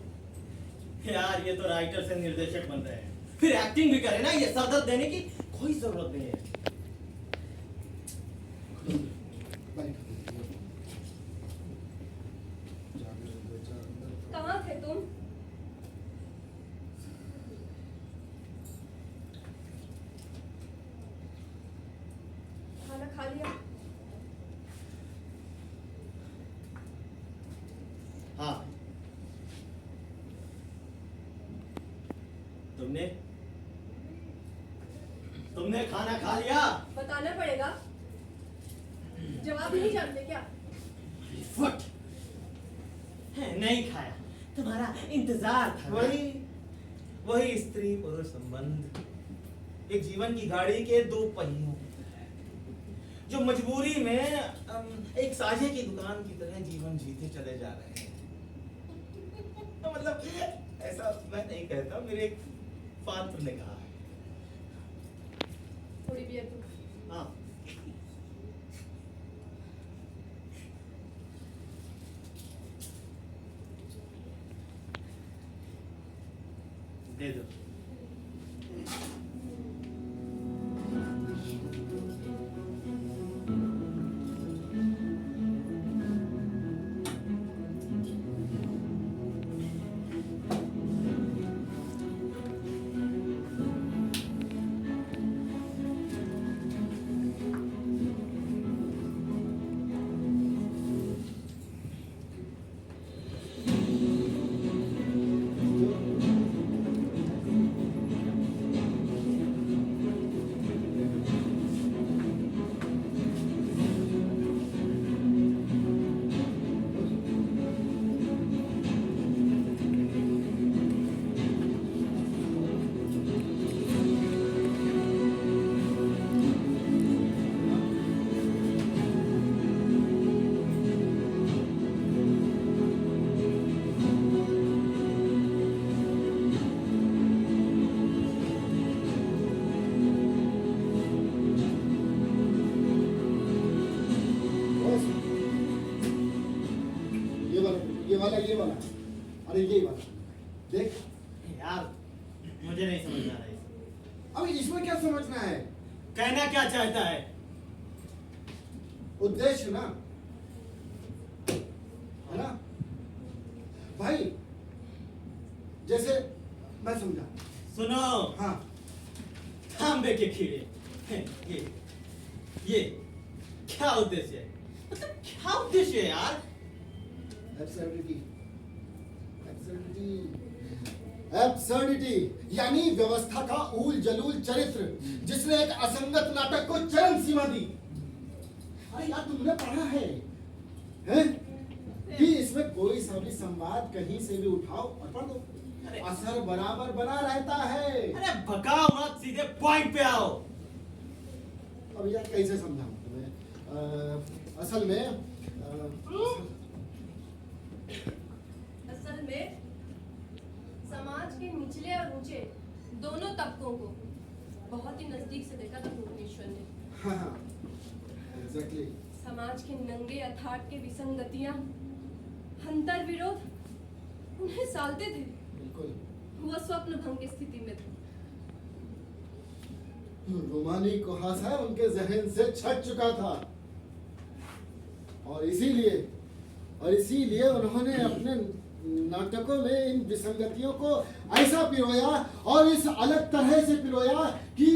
यार ये तो राइटर से निर्देशक बन रहे हैं, फिर एक्टिंग भी करे ना। ये सरदर्द देने की कोई जरूरत नहीं है। कहाँ थे तुम? खाना खा लिया? हाँ, तुमने तुमने खाना खा लिया? बताना पड़ेगा। जवाब नहीं जानते क्या? फुट नहीं खाया, तुम्हारा इंतजार था। वही वही स्त्री पुरुष संबंध, एक जीवन की गाड़ी के दो पहियों जो मजबूरी में एक साझे की दुकान की तरह जीवन जीते चले जा रहे हैं। तो मतलब ऐसा मैं नहीं कहता, मेरे एक पात्र ने कहा। थोड़ी बियर दो। हाँ, दे दो। ये वाला, अरे ये वाला देख। यार मुझे नहीं समझ में आ रहा है। अब इसमें क्या समझना है? कहना क्या चाहता है? उद्देश्य ना, है ना भाई? जैसे मैं समझा। सुनो, हाँ तांबे के कीड़े, ये क्या उद्देश्य है? मतलब क्या उद्देश्य है यार? एब्सर्डिटी यानी व्यवस्था का ऊल जलूल चरित्र जिसने एक असंगत नाटक को चरम सीमा दी। अरे यार तुमने पढ़ा है, हैं? कि इसमें कोई सा भी संवाद कहीं से भी उठाओ और पढ़ दो, असर बराबर बना रहता है। अरे भगाओ मत, सीधे पॉइंट पे आओ। अब यार कैसे समझाऊं तुम्हें? असल में असल में समाज के निचले और ऊंचे दोनों तबकों को बहुत ही नजदीक से देखा था भुवनेश्वर ने। हाँ, एग्जैक्टली। समाज के नंगे अथाट के विसंगतियां, अंतर विरोध उन्हें सालते थे। बिल्कुल। वह स्वप्न भंग की स्थिति में थे। रोमानी कुहासा उनके जहन से छट चुका था और इसीलिए उन्होंने अपने नाटकों में इन विसंगतियों को ऐसा पिरोया और इस अलग तरह से पिरोया कि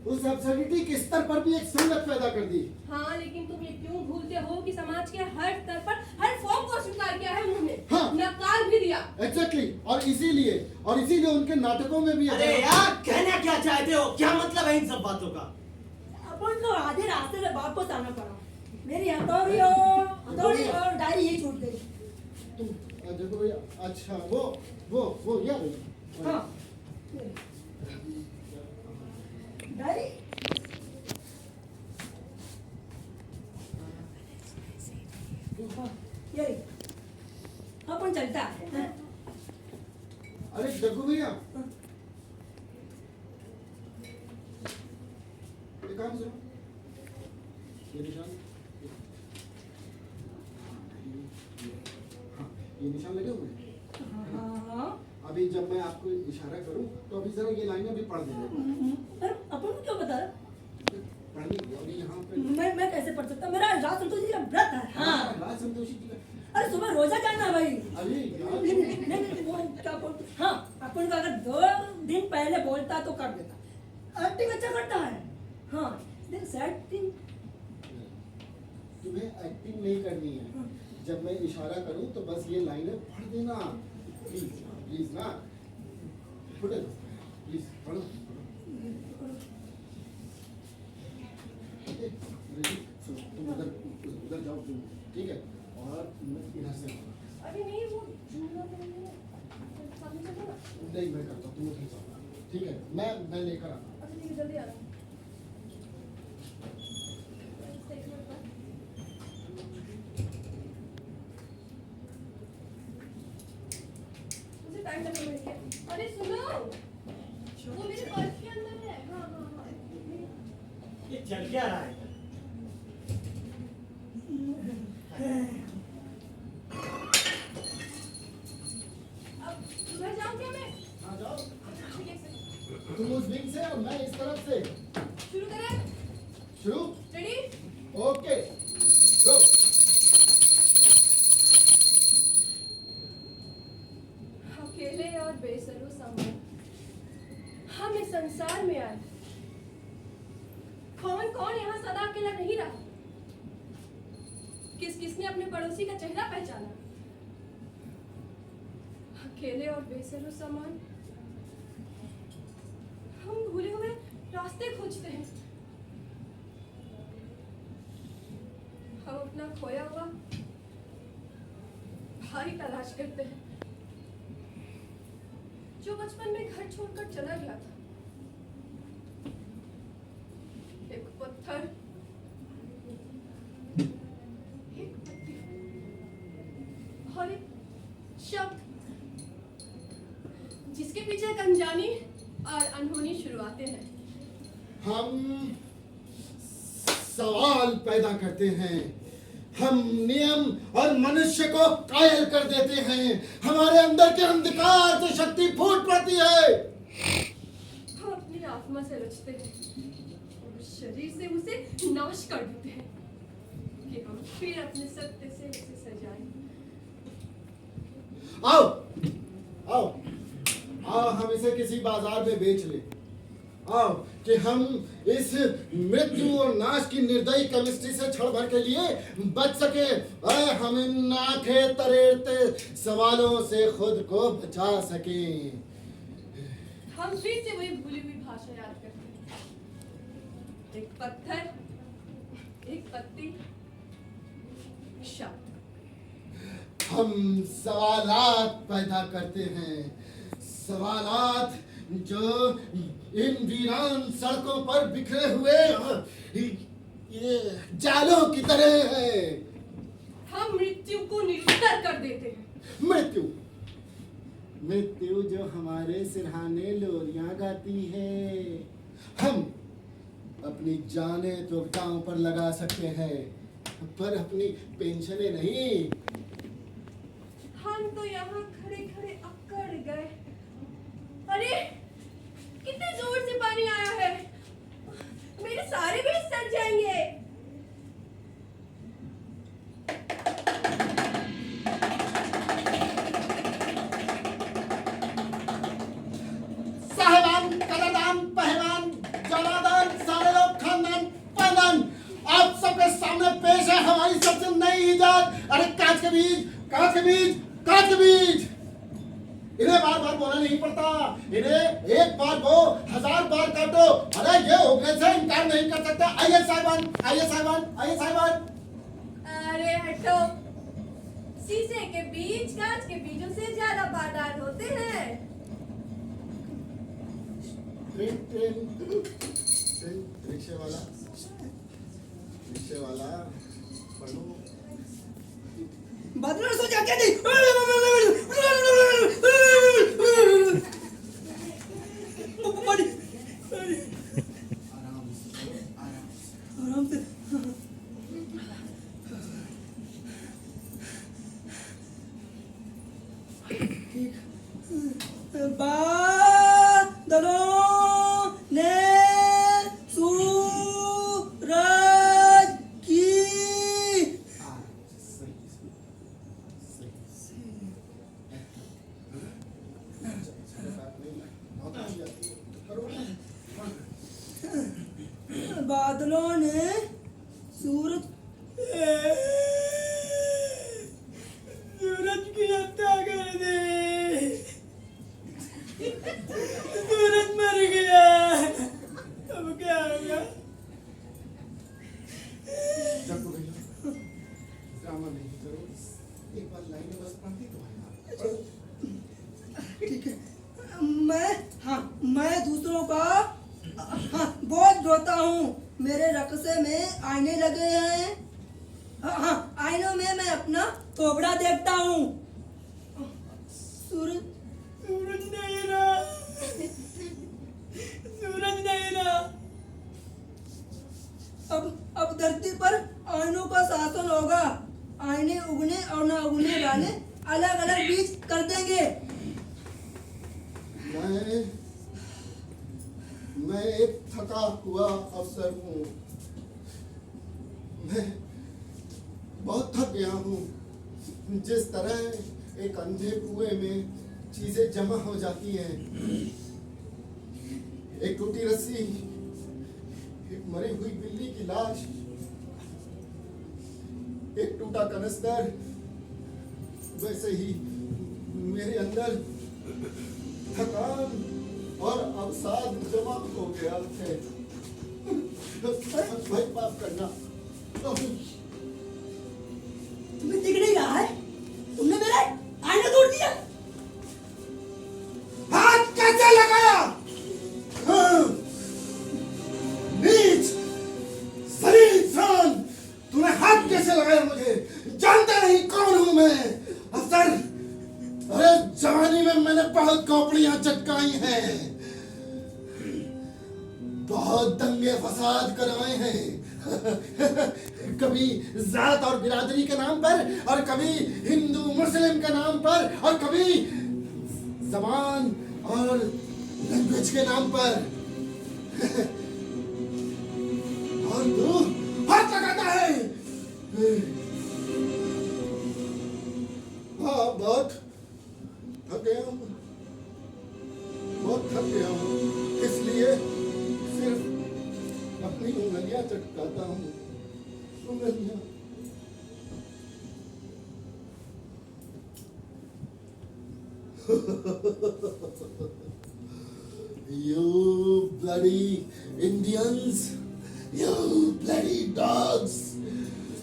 उस एब्सर्डिटी के स्तर पर भी एक संगत पैदा कर दी। हाँ, लेकिन तुम ये क्यों भूलते हो कि समाज के हर स्तर पर हर फॉर्म को स्वीकार किया है उन्होंने। हाँ। नकार भी दिया। एग्जैक्टली। और इसीलिए उनके नाटकों में भी अरे यार, कहना क्या चाहते हो? क्या मतलब है इन सब बातों का? अपन को आधे रास्ते से वापस आना पड़ा। मेरी हथौड़ी और डायरी यही छूट गई। तुम देखो भैया, अच्छा वो यार। हाँ, डायरी यही अपन चलता है। अरे जग्गू भैया, एक काम सुनो, ये निशान, हाँ, ये निशान लगे हुए हैं। हाँ, अभी जब मैं आपको इशारा करूं तो अभी जरा ये लाइनें भी पढ़ देना। पर अपन को क्यों बता? पढ़नी है अभी यहाँ पे। मैं कैसे पढ़ सकता? मेरा राज संतोषी जी का व्रत है। हाँ, राज संतोषी जी का। अरे सुबह रोजा जाना है भाई। अभी नहीं, वो क्या बोलते? हाँ, अपन को अगर 2 दिन पहले बोलता तो कर देता। एक्टिंग अच्छा करता है। हाँ, लेकिन सेटिंग तुम्हें एक्टिंग नहीं करनी है। जब मैं इशारा करूं तो बस ये लाइनें पढ़ देना, प्लीज ना। पढ़ो प्लीज, पढ़ो। तुम उधर जाओ तुम, ठीक है? और इधर से अरे नहीं, वो सामने चलो ना। नहीं, मैं करता हूँ, तुम उधर जाओ, ठीक है? मैं लेकर आता अच्छा ठीक है, जल्दी आ रहा। मुझे टाइम लगेगा मेरे लिए। अरे सुनो, वो मेरे पर्स के अंदर है। हाँ हाँ हाँ। ये चल क्या रहा है? अब घर जाऊँ क्या मैं? हाँ जाओ, ठीक है, सर। तुम उस विंग से और मैं इस तरफ से। शुरू करें? शुरू? रेडी? ओके, गो। अकेले और बेसरो समय हम इस संसार में आए। कौन कौन यहाँ सदा अकेला नहीं रहा? किस किसने अपने पड़ोसी का चेहरा पहचाना? अकेले और बेसरो समान हम भूले हुए रास्ते खोजते हैं। हम अपना खोया हुआ भाई तलाश करते हैं, जो बचपन में घर छोड़कर चला गया था। एक पत्थर, एक पत्ती और एक शब्द, जिसके पीछे एक अनजानी और अनहोनी शुरुआतें हैं। हम सवाल पैदा करते हैं, हम नियम और मनुष्य को कायल कर देते हैं, हमारे अंदर के अंधकार से शक्ति फूट पड़ती है। हम अपनी आत्मा से रचते हैं और शरीर से उसे नाश कर देते हैं कि हम फिर अपने सत्य से उसे सजाएं। आओ आओ आओ, हम इसे किसी बाजार में बेच ले। आओ कि हम इस मृत्यु और नाश की निर्दयी केमिस्ट्री से क्षण भर के लिए बच सके। हम इन आंखें तरेड़ते सवालों से खुद को बचा सके। हम फिर से वही भूली हुई भाषा याद करते हैं। एक पत्थर, एक पत्ती, शब्द। हम सवालात पैदा करते हैं, सवालात जो इन वीरान सड़कों पर बिखरे हुए ये जालों की तरह है। हम मृत्यु को निरुत्तर कर देते हैं। मृत्यु मृत्यु जो हमारे सिरहाने लोरियां गाती है। हम अपनी जाने तो दांव पर लगा सकते हैं, पर अपनी पेंशनें नहीं। हम तो यहाँ खड़े खड़े अकड़ गए। अरे कितने जोर से पानी आया है, मेरे सारे बिल सज जाएंगे। साहिबान, कलादान, पहलवान, जवादान, सारे लोग खानदान, पानदान, आप सबके सामने पेश है हमारी सबसे नई इजाद। अरे कांच के बीज, कांच के बीज, कांच के बीज। इन्हें बार बार बोलना नहीं पड़ता, इन्हें एक बार वो 1000 बार काटो। अरे ये उगने से इनकार नहीं कर सकता। आइए साहिबान, आइए साहिबान, आइए साहिबान। अरे हटो, शीशे के बीज कांच के बीजों से ज्यादा पादार होते हैं। रिक्शे वाला, रिक्शे वाला, पढ़ो। बदला सो जाके नहीं। आराम से, आराम से। आराम से। बादलों ने सूरज की बादलों ने सूरज सूरज की हत्या कर दी। सूरज मर गया, अब क्या होगा? ड्रामा नहीं करो, एक बार लाइनें बस पढ़ती तो है। ठीक है, मैं दूसरों का बहुत रोता हूँ। मेरे रक्शे में आईने लगे हैं। आईनों में मैं अपना थोबड़ा देखता हूँ। सूरज सूरज नहीं रहा, सूरज नहीं रहा। अब धरती पर आईनों का शासन होगा। आईने उगने और न उगने वाले अलग अलग बीज कर देंगे। मैं एक थका हुआ अफसर हूँ। मैं बहुत थक गया हूँ। जिस तरह एक अंधे कुएं में चीजें जमा हो जाती हैं, एक टूटी रस्सी, एक मरी हुई बिल्ली की लाश, एक टूटा कनस्तर, वैसे ही मेरे अंदर थकान और अवसाद जमा हो गया है। भाई माफ करना। तुम्हें दिख नहीं रहा है? तुमने मेरा आईना तोड़ दिया। हाथ कैसे लगाया? नीच, जलील इंसान, तूने हाथ कैसे लगाया मुझे? जानता नहीं कौन हूं मैं? अफसर, अरे जवानी में मैंने बहुत खोपड़ियां चटकाई हैं, बहुत दंगे फसाद करवाए हैं। कभी जात और बिरादरी के नाम पर, और कभी हिंदू मुस्लिम के नाम पर, और कभी जबान और लैंग्वेज के नाम पर। और तू हाथ लगाता है। हाँ, बहुत थक गया हूँ, बहुत थक गया हूँ, इसलिए सिर्फ अपनी उंगलियां चटकाता हूँ। उंगलियां। You bloody Indians, you bloody dogs,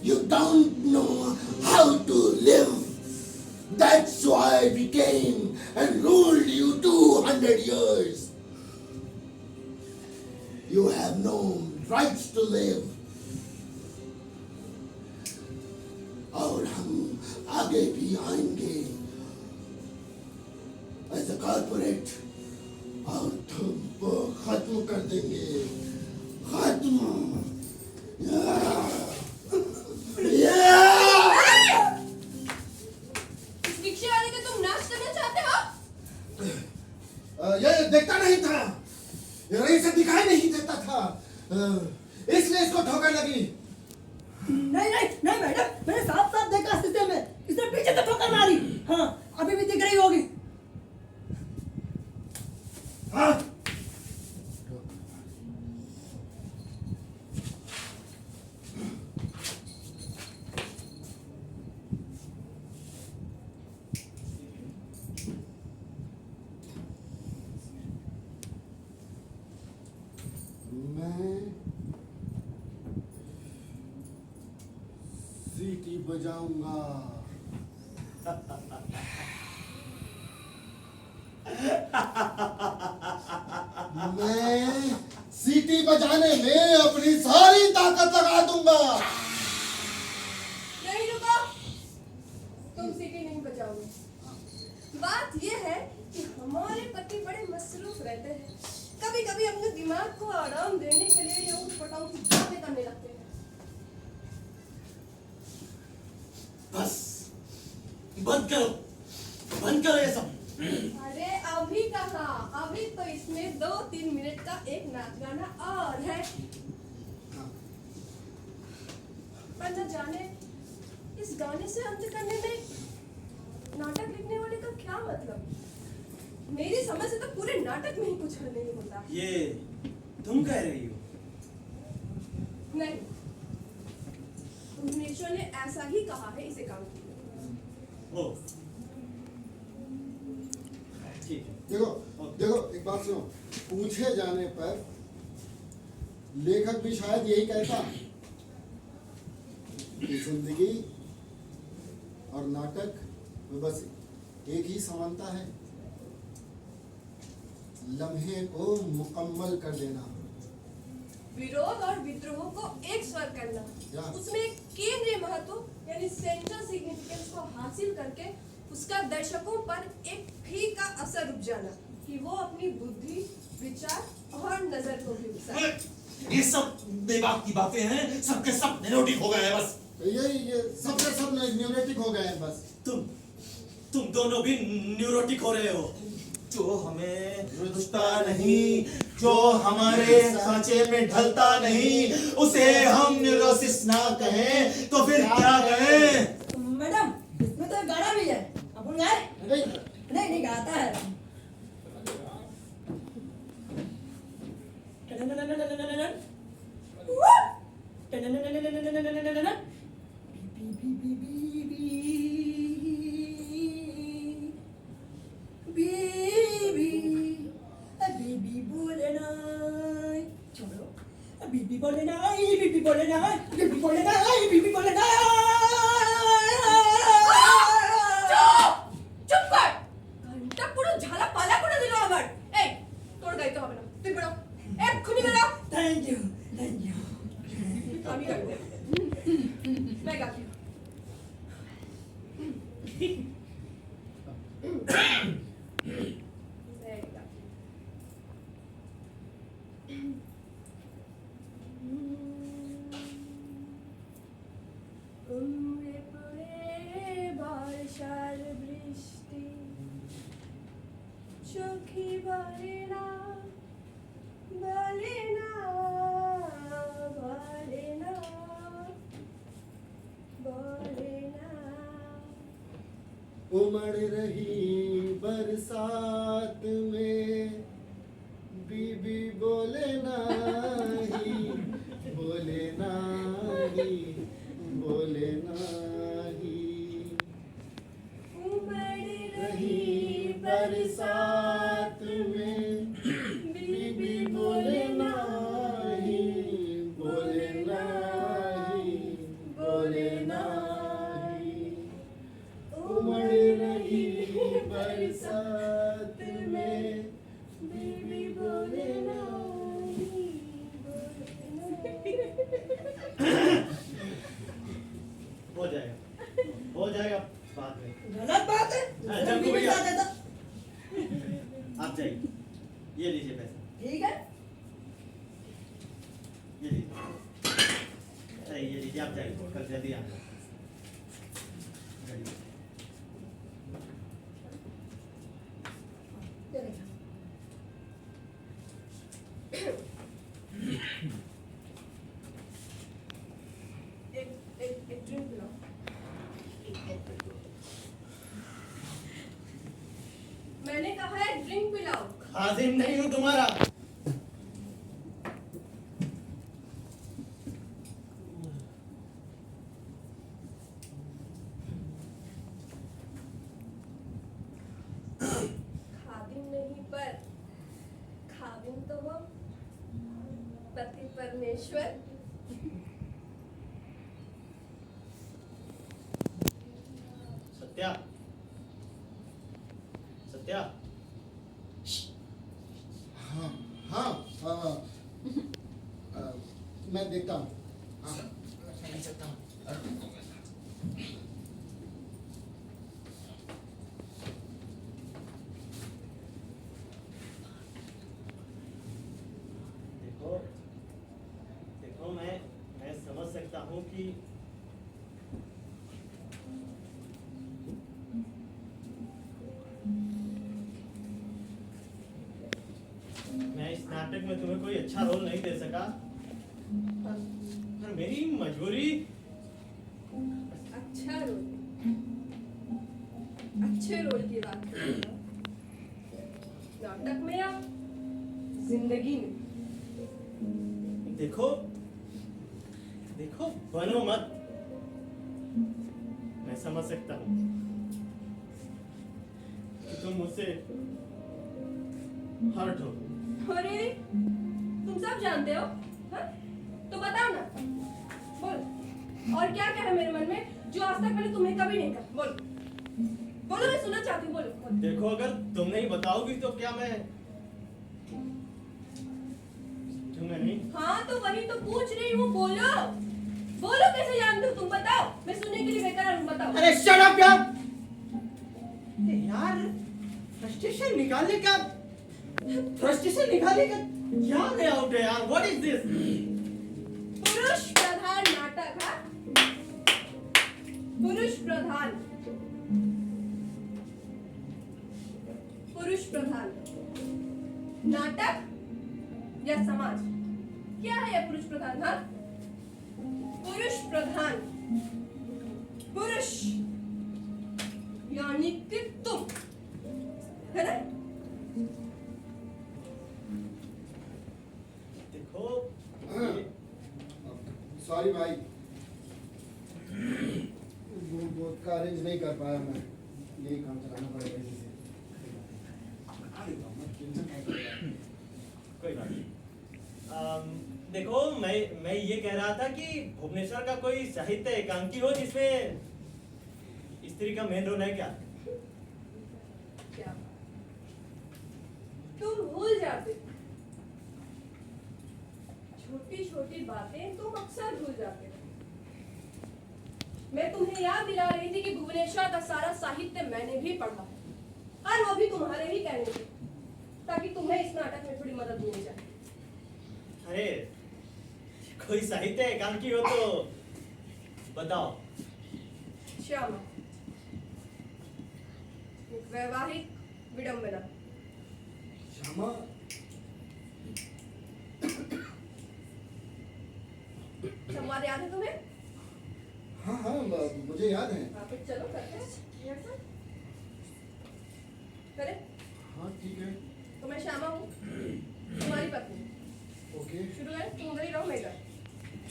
you don't know how to live. That's why we came and ruled you 200 years. You have no rights to live. और हम आगे भी आएंगे। मिनट और तुमको खत्म कर देंगे, खत्म। इस रिक्शे वाले का तुम नाश करना चाहते हो? ये देखता नहीं था, ये इसे दिखाई नहीं देता था, इसलिए इसको ठोकर लगी। नहीं नहीं नहीं मैडम, मैंने साफ साफ देखा शीशे में, इसने पीछे से ठोकर मारी। हाँ, अभी भी दिख रही होगी। हाँ? मैं सीटी बजाऊंगा। मैं सीटी बजाने में अपनी सारी ताकत लगा दूंगा। नहीं रुको, तुम सीटी नहीं बजाओगे। बात यह है कि हमारे पति बड़े मसरूफ रहते हैं, कभी कभी अपने दिमाग को आराम देने के लिए ये ऊट पटांग की बातें करने लगते हैं। बस बंद करो, बंद करो ये सब। अरे अभी कहा, अभी तो इसमें 2-3 मिनट का एक नाच गाना और है। पर न जाने इस गाने से अंत करने में नाटक लिखने वाले का क्या मतलब? मेरी समझ से तो पूरे नाटक में ही कुछ हल नहीं होता। ये तुम कह रही हो? नहीं, भुवनेश्वर ने ऐसा ही कहा है इसे काम कीजिए। ओ ठीक है। देखो देखो, एक बात सुनो, पूछे जाने पर लेखक भी शायद यही कहता कि जिंदगी और नाटक में बस एक ही समानता है, लम्हे को मुकम्मल कर देना। विरोध और विद्रोह को एक स्वर करना, या। उसमें एक केंद्रीय महत्व यानी सेंट्रल सिग्निफिकेंस को हासिल करके उसका दर्शकों पर एक फीका असर उपजाना कि वो अपनी बुद्धि, विचार और नजर को भी उकसाए। ये सब बेबाक की बातें हैं, सबके सब न्यूरोटिक हो गए हैं बस। ये सबके सब न्यूरोटिक हो गए हैं बस। तुम दोनों भी न्यूरोटिक हो रहे हो। जो हमें रुचता नहीं, जो हमारे सांचे में ढलता नहीं, उसे हम न्यूरोसिस ना कहें तो फिर क्या कहें? मैडम, इसमें तो गाना भी है, अपन गाए? नहीं नहीं नहीं गाता है। बीबी बोले ना, छोड़ो। बीबी बोले ना, बीबी बोले ना, बीबी बोले ना, बीबी बोले ना। চুপ কর, ঘন্টা পুরো ঝালা পালা করে দিল আবার। এই তোর গাইতে হবে না, তুই বেরো, এক্ষুনি বেরো। Thank you, thank you. আমি গাইবো, मैं गाती हूँ। मैं गाती हूँ। উমরে পড়ে বর্ষার বৃষ্টি, চোখে বলে না, বলে না, বলে না, বলে না। उमड़ रही बरसात में बीबी बोले नाही, बोले नाही, बोले नाही। उमड़ रही बरसात में बीबी बोले नाही, बोले नाही, बोले नाही। उमड़ रही बरसात में ये लीजिए। सही, ये लीजिए, आप जाइए, कल जल्दी आना। जाइए। चलेगा। एक ड्रिंक पिलाओ। मैंने कहा है ड्रिंक पिलाओ। खाजिम नहीं हूँ तुम्हारा। खादिम नहीं पर खादिम तो हो, पति परमेश्वर। सत्या, सत्या, हाँ हाँ हाँ, मैं देखता हूँ। हाँ, नहीं सकता हूँ। देखो, देखो, मैं समझ सकता हूँ कि मैं इस नाटक में तुम्हें कोई अच्छा रोल नहीं दे सका, पर मेरी मजबूरी। अच्छा रोल, अच्छे रोल की बात कर रहे हो। नाटक में या जिंदगी में? देखो, देखो, बनो मत। मैं समझ सकता हूँ कि तुम मुझसे हर्ट हो। अरे तुम सब जानते हो, हाँ? तो बताओ ना, बोल। और क्या क्या है मेरे मन में जो आज तक मैंने तुम्हें कभी नहीं कहा? बोलो, बोलो, मैं सुनना चाहती हूँ। बोलो, बोलो। देखो, अगर तुम नहीं बताओगी तो क्या मैं समझूंगा नहीं। हाँ तो वही तो पूछ रही हूँ, बोलो, बोलो, कैसे जानते हो तुम? बताओ, मैं सुनने के लिए बेकार हूँ, बताओ। अरे शट अप यार! अरे यार, फ्रस्ट्रेशन निकालने का क्या लेआउट है यार? What is this? पुरुष प्रधान नाटक, हाँ? पुरुष प्रधान, पुरुष प्रधान नाटक या समाज? क्या है यह पुरुष प्रधान? हाँ, पुरुष प्रधान, पुरुष यानी कि तुम, है ना? देखो, सॉरी भाई, वो का अरेंज नहीं कर पाया मैं। यही काम चलाना पड़ेगा इसी से। कोई बात नहीं। देखो, मैं ये कह रहा था कि भुवनेश्वर का कोई साहित्य एकांकी हो जिसमें स्त्री का मेन रोल है क्या? क्या तुम भूल जाते? छोटी छोटी बातें तुम अक्सर भूल जाते हो। मैं तुम्हें याद दिला रही थी कि भुवनेश्वर का सारा साहित्य मैंने भी पढ़ा है, और वो भी तुम्हारे ही कहने से, ताकि तुम्हें इस नाटक में थोड़ी मदद मिल जाए। अरे, कोई साहित्य एकांकी हो तो बताओ। श्यामा, एक वैवाहिक विडंबना। श्यामा, संवाद याद है तुम्हें? हाँ हाँ, मुझे याद है। हाँ, फिर चलो करते हैं ये सब। करे? हाँ ठीक है। तो मैं श्यामा हूँ, तुम्हारी पत्नी। ओके शुरू है, तुम उधर ही रहो, मैं इधर।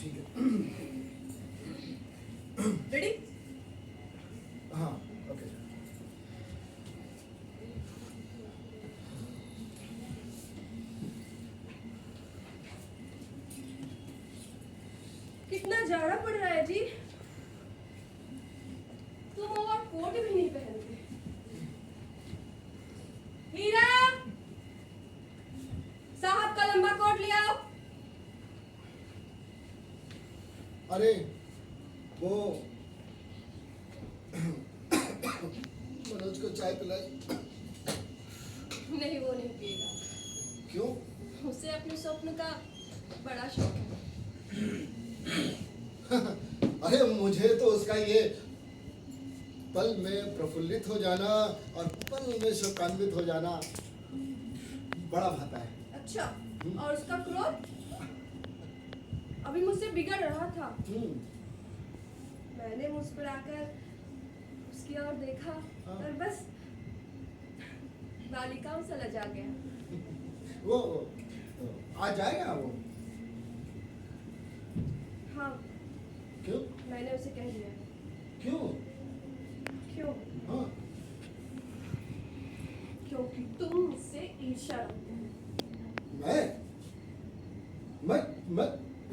ठीक है। रेडी? हाँ ओके। कितना जाड़ा पड़ रहा है जी। तुम और कोट भी नहीं पहनते। हीरा, साहब का लंबा कोट ले आओ। अरे वो मनोज को चाय पिलाई। नहीं, वो नहीं पिएगा। क्यों? उसे अपने स्वप्न का बड़ा शौक है। अरे मुझे तो उसका ये पल में प्रफुल्लित हो जाना और पल में शोकान्वित हो जाना बड़ा भाता है। अच्छा, और उसका क्रोध अभी मुझसे बिगड़ रहा था। मैंने मुस्कुराकर उसकी ओर देखा और बस बालिकाओं सा लजा गया। वो आ जाएगा वो। हाँ, क्यों? मैंने उसे कह दिया। क्यों? क्यों? हाँ। क्योंकि तुम मुझसे ईर्ष्या रखते हो।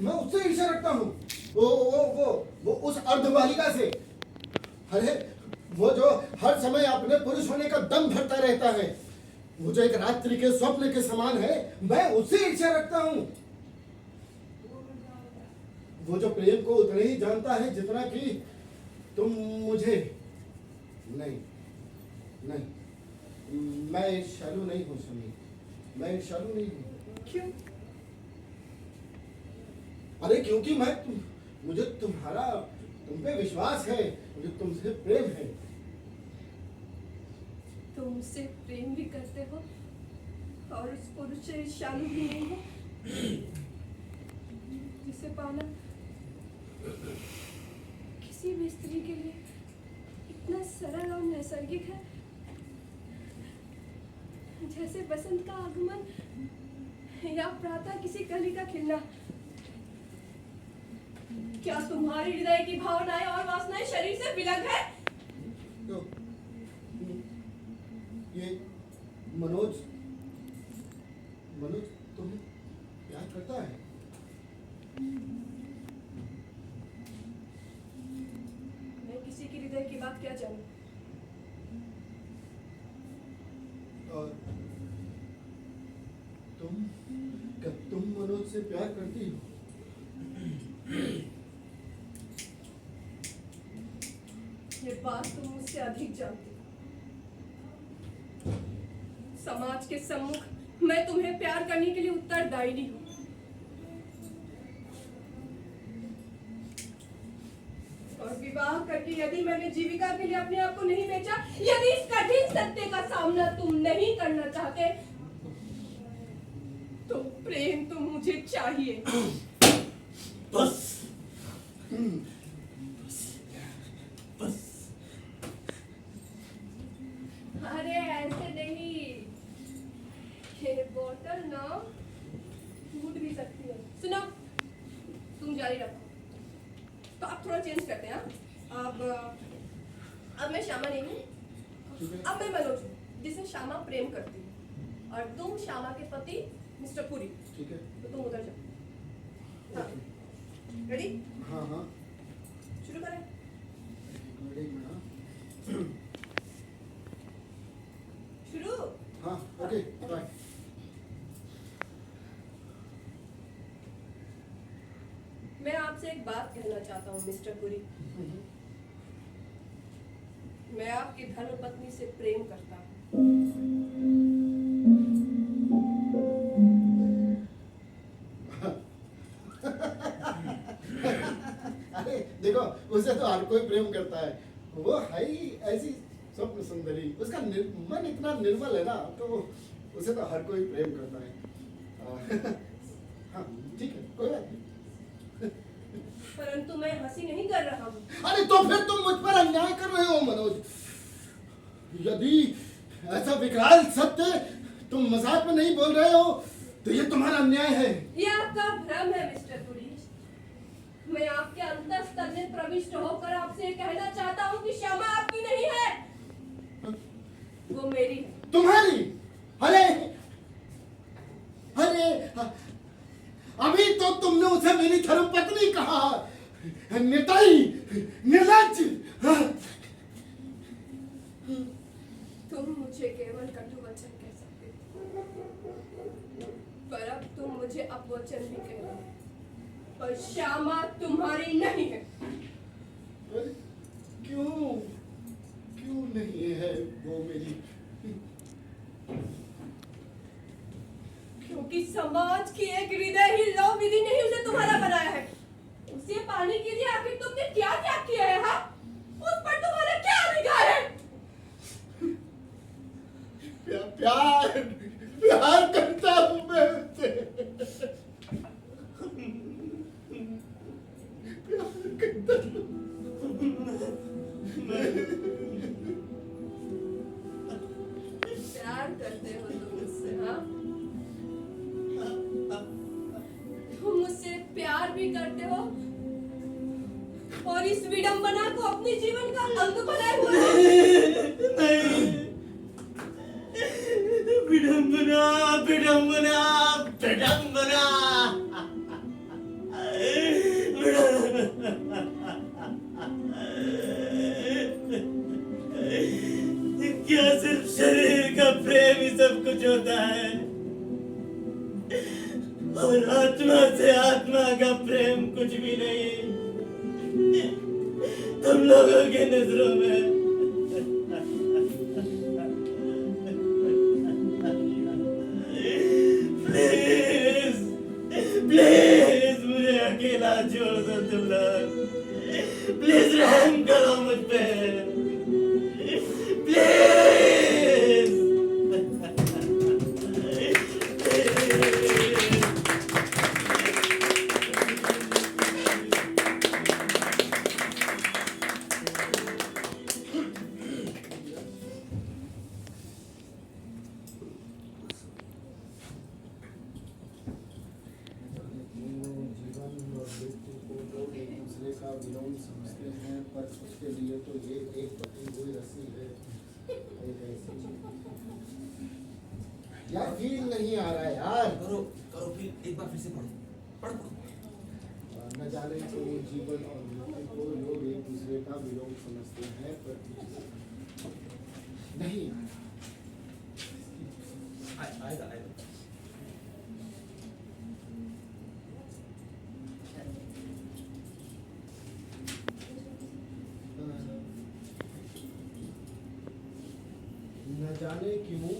मैं उससे ईर्ष्या रखता हूँ। वो उस अर्धबालिका से। अरे वो जो हर समय अपने पुरुष होने का दम भरता रहता है, वो जो एक रात्रि के स्वप्न के समान है, मैं उससे ईर्ष्या रखता हूँ। वो जो प्रेम को उतना ही जानता है जितना कि तुम मुझे। नहीं, मैं ईर्ष्यालु नहीं हूँ समी, मैं ईर्ष्यालु नहीं हूँ। क्यों? अरे क्योंकि मुझे तुम पे विश्वास है, मुझे तुमसे प्रेम है। तुम मुझसे प्रेम भी करते हो और उस पुरुष से ईर्ष्यालु भी नहीं हो जिसे पाना किसी भी स्त्री के लिए इतना सरल और नैसर्गिक है जैसे बसंत का आगमन या प्रातः किसी कली का खिलना। क्या तुम्हारी हृदय की भावनाएं और वासनाएं शरीर से विलग है? तो ये मनोज तुम्हें प्यार करता है? मैं किसी की हृदय की बात क्या जानूं? और तुम मनोज से प्यार करती हो? ये बात तुम मुझसे अधिक जानती हो। समाज के सम्मुख मैं तुम्हें प्यार करने के लिए उत्तरदायी हूँ। और विवाह करके यदि मैंने जीविका के लिए अपने आप को नहीं बेचा, यदि इस कठिन सत्य का सामना तुम नहीं करना चाहते, तो प्रेम तो मुझे चाहिए। बस बस अरे ऐसे नहीं, ये बोतल ना टूट भी सकती है। सुनो, तुम जारी रखो। तो अब थोड़ा चेंज करते हैं। अब मैं श्यामा नहीं हूँ, अब मैं मनोज हूँ, जिसे श्यामा प्रेम करती है, और तुम श्यामा के पति मिस्टर पुरी। ठीक है। तो तुम उधर जाओ। हाँ, रेडी? हाँ हाँ। शुरू करें? शुरू? हाँ, ओके, बाय। मैं आपसे एक बात कहना चाहता हूँ मिस्टर पुरी। मैं आपकी धर्मपत्नी से प्रेम करता हूँ। अरे देखो, उसे तो हर कोई प्रेम करता है। वो है ही ऐसी स्वप्न सुंदरी, उसका मन इतना निर्मल है ना, तो उसे तो हर कोई प्रेम करता है। हाँ ठीक है, कोई बात नहीं। परंतु मैं हंसी नहीं कर रहा हूँ। अरे तो फिर तुम मुझ पर अन्याय कर रहे हो मनोज। यदि ऐसा विकराल सत्य तुम मजाक में नहीं बोल रहे हो, तो ये तुम्हारा अन्याय है। ये आपका भ्रम है मिस्टर पुरी। मैं आपके अंतःस्तर में प्रविष्ट होकर आपसे कहना चाहता हूँ कि श्यामा आपकी नहीं है, वो मेरी है। तुम्हारी? अरे अरे, अभी तो तुमने उसे मेरी धर्मपत्नी कहा। निताई, निर्लज्ज। तुम मुझे केवल कटु वचन कह सकते थे, पर अब तुम मुझे अपवचन भी कह रहे हो। पर श्यामा तुम्हारी नहीं है। क्यों क्यों नहीं है वो मेरी? क्योंकि समाज की एक हृदय ही लौ विधि ने ही उसे तुम्हारा बनाया है। प्यार भी करते हो और इस विडंबना को अपने जीवन का अंग बनाए हुए हो। नहीं, विडंबना विडंबना विडंबना क्या सिर्फ शरीर का प्रेम ही सब कुछ होता है और आत्मा से आत्मा का प्रेम कुछ भी नहीं। तुम लोगों की नजरों में प्लीज प्लीज मुझे अकेला छोड़ दो तुम लोग। प्लीज रहम करो मुझ पे प्लीज। जीवन और मृत्यु को लोग एक दूसरे का विलोम समझते हैं, पर उसके लिए तो ये एक बटी हुई रस्सी है। एक ऐसी यार फील नहीं आ रहा है यार। करो करो फिर एक बार फिर से पढ़ो पढ़ो। न जाने तो जीवन और मृत्यु को लोग एक दूसरे का विलोम समझते हैं, पर नहीं आएगा आएगा। न जाने क्यों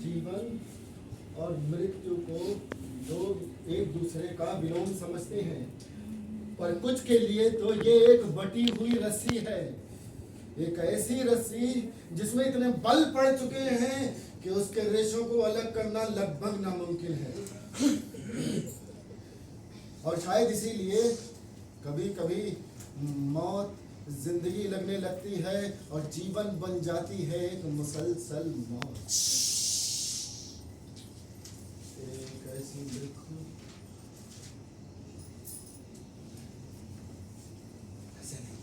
जीवन और मृत्यु को लोग एक दूसरे का विलोम समझते हैं, पर कुछ के लिए तो ये एक बटी हुई रस्सी है। एक ऐसी रस्सी जिसमें इतने बल पड़ चुके हैं कि उसके रेशों को अलग करना लगभग नामुमकिन है। और शायद इसीलिए कभी कभी मौत जिंदगी लगने लगती है और जीवन बन जाती है एक मुसलसल मौत। एक ऐसी मृत्यु ऐसे नहीं,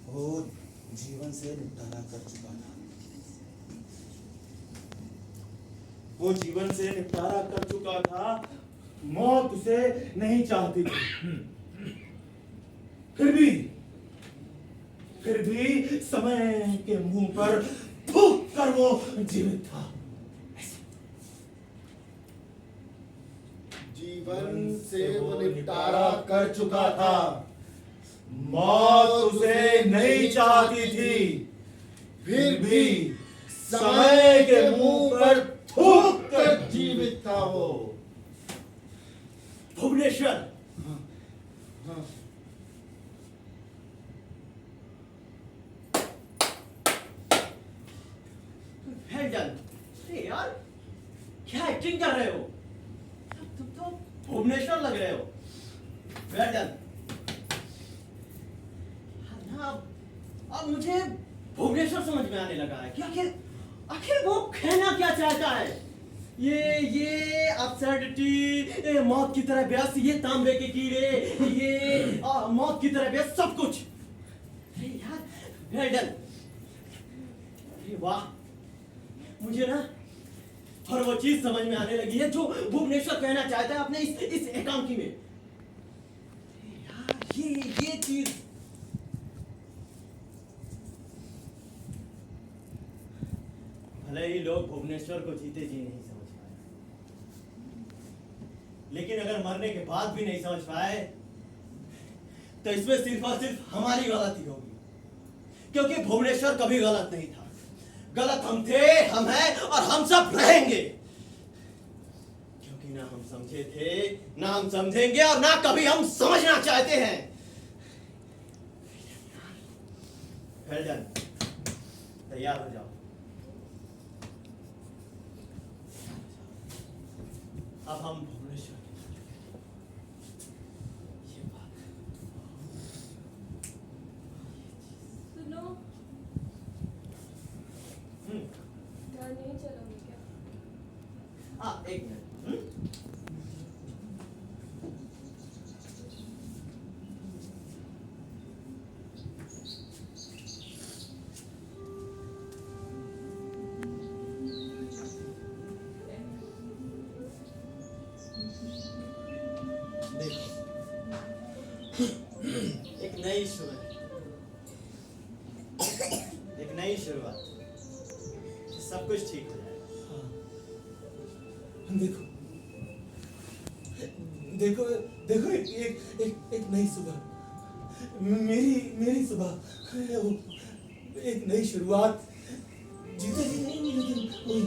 वो जीवन से निपटारा कर चुका था। वो जीवन से निपटारा कर चुका था, मौत उसे नहीं चाहती थी। फिर भी समय के मुंह पर थूक कर वो जीवित था। जीवन से वो निपटारा कर चुका था, मौत उसे नहीं चाहती थी, फिर भी समय के मुंह पर थूक कर जीवित था वो। भुवनेश्वर, हाँ, हेडन, अरे यार क्या एक्टिंग कर रहे हो? तुम तो भुवनेश्वर लग रहे हो। हेडन, अब मुझे भुवनेश्वर समझ में आने लगा है कि आखिर आखिर वो कहना क्या चाहता है। ये absurdity, मौत की तरह व्यस्त, ये तांबे के कीड़े, ये मौत की तरह व्यस्त सब कुछ। अरे यार हेडन, अरे वाह, मुझे ना और वो चीज समझ में आने लगी है जो भुवनेश्वर कहना चाहता है अपने इस एकांकी में। यार ये चीज भले ही लोग भुवनेश्वर को जीते जी नहीं समझ पाए, लेकिन अगर मरने के बाद भी नहीं समझ पाए तो इसमें सिर्फ और सिर्फ हमारी गलती होगी, क्योंकि भुवनेश्वर कभी गलत नहीं था। गलत हम थे, हम हैं और हम सब रहेंगे, क्योंकि ना हम समझे थे, ना हम समझेंगे और ना कभी हम समझना चाहते हैं। हेल्डन, तैयार हो जाओ। अब हम भुवनेश्वर ये बात सुनो, घर नहीं चलोगे क्या? हाँ एक मिनट। एक नई शुरुआत, एक नई शुरुआत, सब कुछ ठीक हो जाएगा। देखो देखो देखो एक नई सुबह, मेरी सुबह, एक नई शुरुआत, जीते जी नहीं लेकिन हुई।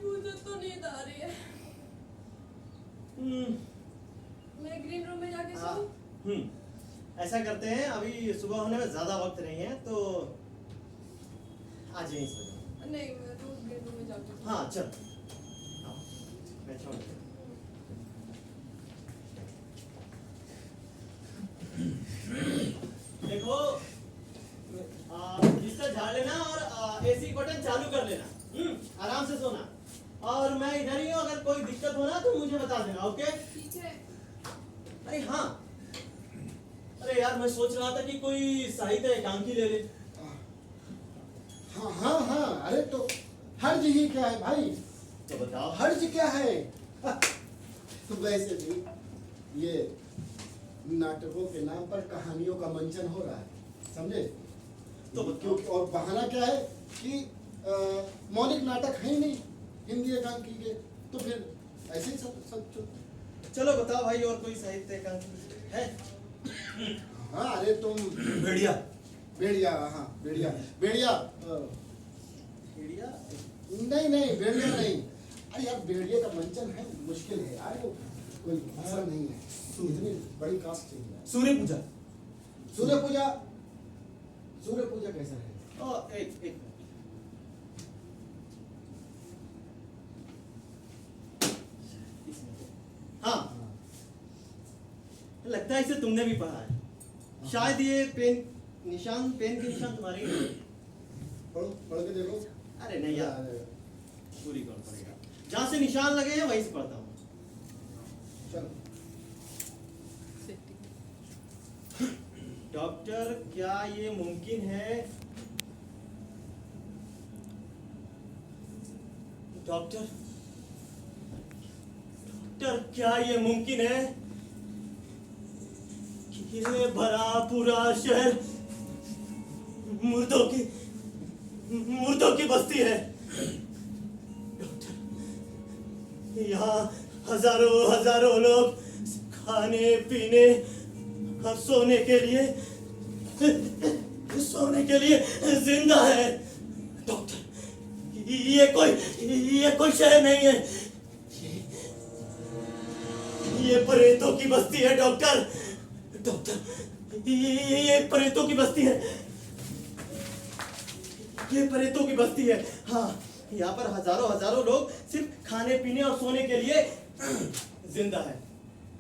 मुझे तो नींद आ रही है। मैं ग्रीन रूम में जाके हाँ, सोऊं? ऐसा करते हैं, अभी सुबह होने में ज्यादा वक्त नहीं है तो आज यहीं सो जाओ। नहीं, मैं तो ग्रीन रूम में जाके सोऊं। हाँ चल, हाँ, मैं छोड़ दूँ। देखो बिस्तर झाड़ लेना और एसी बटन चालू कर लेना। आराम से सोना, और मैं इधर ही हूँ, अगर कोई दिक्कत हो ना तो मुझे बता देना। ओके? ठीक है। अरे हाँ, अरे यार मैं सोच रहा था कि कोई साहित्य एकांकी ले ले। हाँ हाँ हाँ, अरे तो हर्ज ही क्या है भाई, तो बताओ। हर्ज क्या है? तो वैसे भी ये नाटकों के नाम पर कहानियों का मंचन हो रहा है, समझे? तो क्यों? और बहाना क्या है कि मौलिक नाटक है ही नहीं हिंदी एकांकी के, तो फिर ऐसे ही सब चलो बताओ भाई, और कोई साहित्य एकांकी है? हाँ अरे तुम भेड़िया भेड़िया, हाँ भेड़िया भेड़िया भेड़िया? नहीं नहीं भेड़िया नहीं, अरे यार भेड़िया का मंचन है, मुश्किल है यार, वो कोई असर नहीं है, इतनी बड़ी कास्ट चाहिए। सूर्य पूजा, सूर्य पूजा, सूर्य पूजा कैसा है? एक मिनट। हाँ, लगता है इसे तुमने भी पढ़ा है। शायद ये पेन के निशान तुम्हारे ही हैं। पढ़ो, पढ़ के देखो। अरे नहीं यार, पूरी कौन पड़ेगा, जहाँ से निशान लगे हैं वहीं से पढ़ता हूँ। चलो। डॉक्टर, क्या ये मुमकिन है? डॉक्टर, क्या ये मुमकिन है कि ये भरा पूरा शहर मुर्दों की बस्ती है? डॉक्टर, यहाँ हजारों लोग खाने पीने और सोने के लिए जिंदा है। डॉक्टर, ये कोई शहर नहीं है, ये प्रेतों की बस्ती है। डॉक्टर, ये प्रेतों की बस्ती है, ये प्रेतों की बस्ती है। हाँ, यहाँ पर हजारों लोग सिर्फ खाने पीने और सोने के लिए जिंदा है।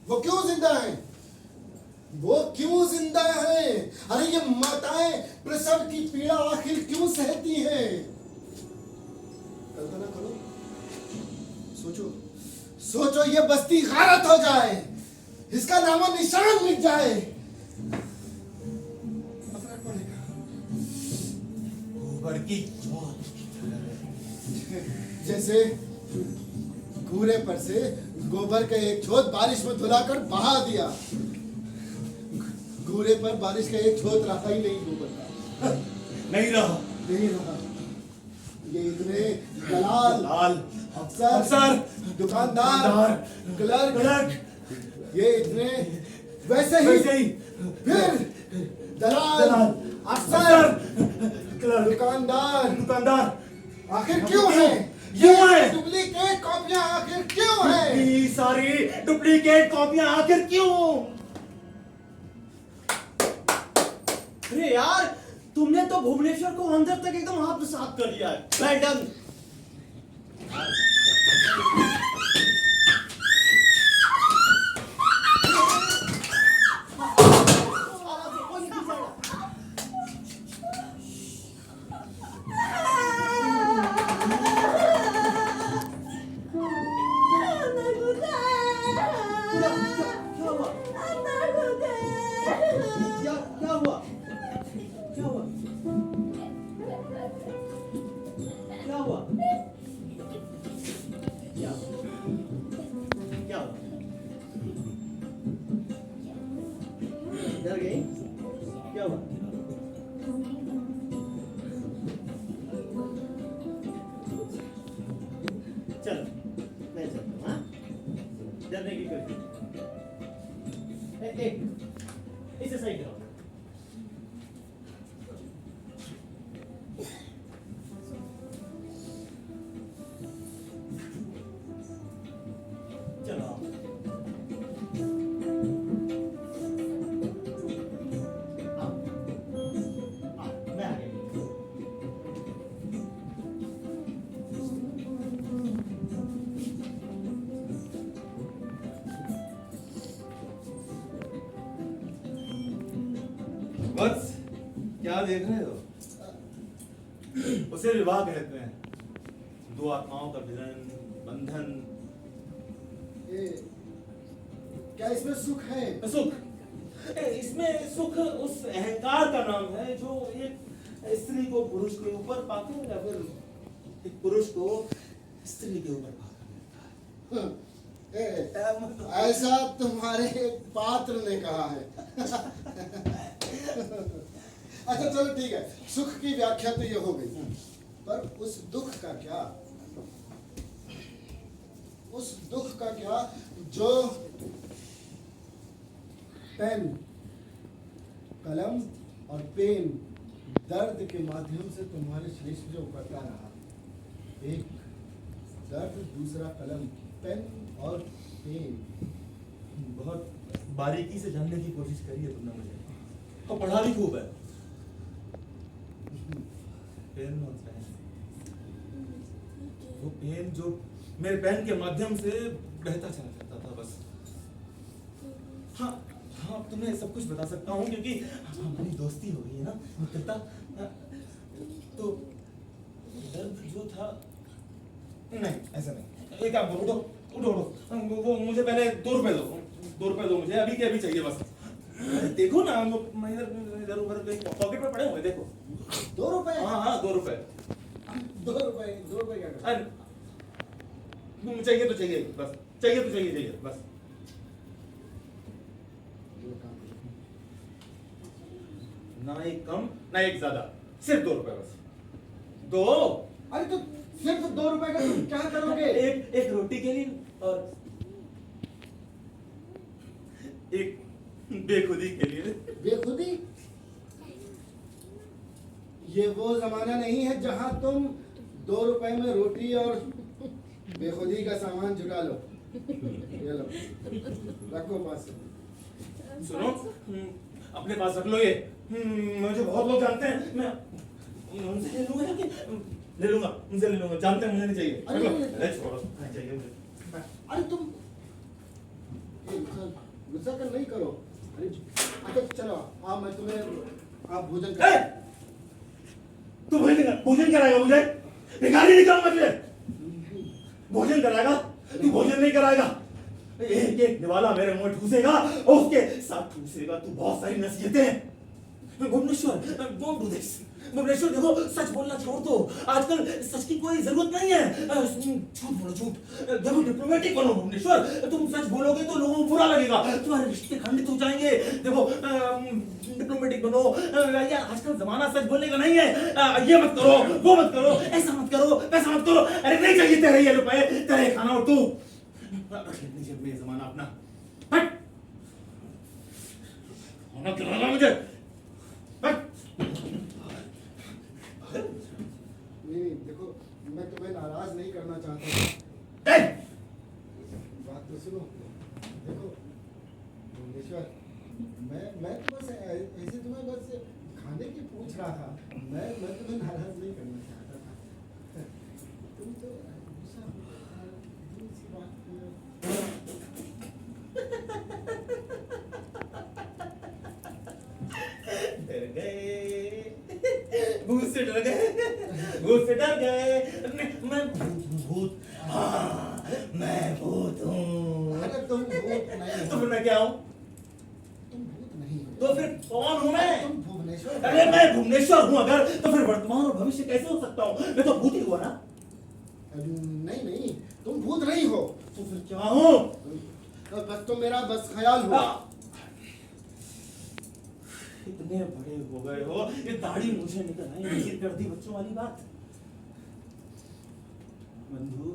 वो क्यों जिंदा है? वो क्यों जिंदा है? अरे ये माताएं प्रसव की पीड़ा आखिर क्यों सहती हैं? कल्पना करो, सोचो ये बस्ती गारत हो जाए, इसका नामो निशान मिट जाए, फर्क पड़ेगा। गोबर की चोट, जैसे कूड़े पर से गोबर का एक छोट बारिश में धुलाकर बहा दिया, कूड़े पर बारिश का एक छोट रहा ही नहीं गोबर का, नहीं रहा। ये इतने दलाल, अफसर, दुकानदार, क्लर्क, ये इतने वैसे ही फिर दलाल, अफसर, दुकानदार आखिर क्यों है? ये डुप्लीकेट कॉपियां आखिर क्यों है? ये सारी डुप्लीकेट कॉपियां आखिर क्यों? अरे यार, तुमने तो भुवनेश्वर को अंदर तक एकदम आत्मसात कर लिया है। बैठन। डर गई? क्या हुआ? चलो मैं चलता हूँ। हाँ, डरने की कोई एक इसे सही करो। चलो आओ। आओ, मैं आ गई। बस क्या देख रहे हो? उसे विवाह कहते हैं, दो आत्माओं का मिलन, बंधन। ये क्या इसमें सुख है? सुख, इसमें सुख उस अहंकार का नाम है जो एक स्त्री को पुरुष के ऊपर पाता है या फिर एक पुरुष को स्त्री के ऊपर पाता है। ऐसा तुम्हारे पात्र ने कहा है। अच्छा चलो ठीक है, सुख की व्याख्या तो ये हो गई, पर उस दुख का क्या? उस दुख का क्या जो पेन, कलम और पेन दर्द के माध्यम से तुम्हारे शरीर से जो उकरता रहा, एक दर्द, दूसरा कलम, पेन और पेन। बहुत बारीकी से जानने की कोशिश करी है तुमने मुझे, तो पढ़ा भी खूब है। पेन और पेन, वो पेन जो मेरे पेन के माध्यम से बहता चला जाता था बस। हाँ हाँ, तुम्हें सब कुछ बता सकता हूँ क्योंकि हमारी दोस्ती हो गई है ना, मित्रता। तो दर्द जो था, नहीं ऐसा नहीं, एक काम करो, उठो उठो उठो, वो मुझे पहले 2 रुपए दो, 2 रुपए दो मुझे, अभी के अभी चाहिए बस। अरे देखो ना, मैं इधर उधर पॉकेट में पड़े हुए, देखो। 2 रुपए? हाँ हाँ 2 रुपए। 2 रुपए, 2 रुपए क्या करते? अरे चाहिए तो चाहिए बस, चाहिए तो चाहिए बस। ना एक कम ना एक ज्यादा, सिर्फ 2 रुपए बस। 2। अरे तो सिर्फ 2 रुपए का तुम क्या करोगे? एक रोटी के लिए और एक बेखुदी के लिए। बेखुदी? ये वो जमाना नहीं है जहां तुम 2 रुपए में रोटी और बेखुदी का सामान जुटा लो। ये लो, रखो पास। सुनो, अपने पास रख लो ये। मुझे बहुत लोग जानते हैं, मैं उनसे ले लूंगा कि ले लूंगा, उनसे ले लूंगा, जानते हैं मुझे नहीं चाहिए। अरे छोड़ो, नहीं चाहिए मुझे। अरे तुम गुस्सा कर नहीं करो। अरे अच्छा चलो, आप मैं तुम्हें आप भोजन कर। तू भोजन कराएगा मुझे? भिखारी निकालूंगा तुझे। भोजन कराएगा? तू भोजन नहीं कराएगा। एक एक निवाला मेरे मुंह में ठूसेगा और उसके साथ ठूसेगा तू बहुत सारी नसीहतें। Bhuvneshwar, don't do this. Bhuvneshwar देखो, सच बोलना छोड़ दो, आजकल सच की कोई जरूरत नहीं है। झूठ बोलो, झूठ। देखो डिप्लोमेटिक बनो भुवनेश्वर, तुम सच बोलोगे तो लोगों को बुरा लगेगा, तुम्हारे रिश्ते खंडित हो जाएंगे। देखो डिप्लोमेटिक बनो यार, आजकल जमाना सच बोलने का नहीं है। ये मत करो, वो मत करो, ऐसा मत करो, वैसा मत करो। अरे नहीं चाहिए तेरे ये रुपए, तेरे खाना और तू जेब में जमाना अपना। हट, खाना खिलाना मुझे। हट। नहीं देखो, मैं तुम्हें नाराज नहीं करना चाहता। बात तो सुनो। देखो भुवनेश्वर, मैं तो बस ऐसे तुम्हें बस खाने की पूछ रहा था। मैं तुम्हें नाराज नहीं करना चाहता था। तुम तो गुस्सा सी बात डर गए, भूत से डर गए, भूत से डर गए। मैं भूत, हाँ मैं भूत हूँ। अरे तुम भूत नहीं तो हो। फिर मैं क्या हूँ? तुम भूत नहीं हो। तो फिर कौन हूँ मैं? तुम भुवनेश्वर। अरे मैं भुवनेश्वर हूँ अगर, तो फिर वर्तमान और भविष्य कैसे हो सकता हूँ? मैं तो भूत ही हुआ ना। नहीं नहीं, तुम भूत नहीं हो। तो फिर क्या हूँ? तो बस तुम मेरा बस ख्याल हो। कितने बड़े हो गए हो, ये दाढ़ी मुझे निकल आई, नहीं कर दी बच्चों वाली बात। बंधु,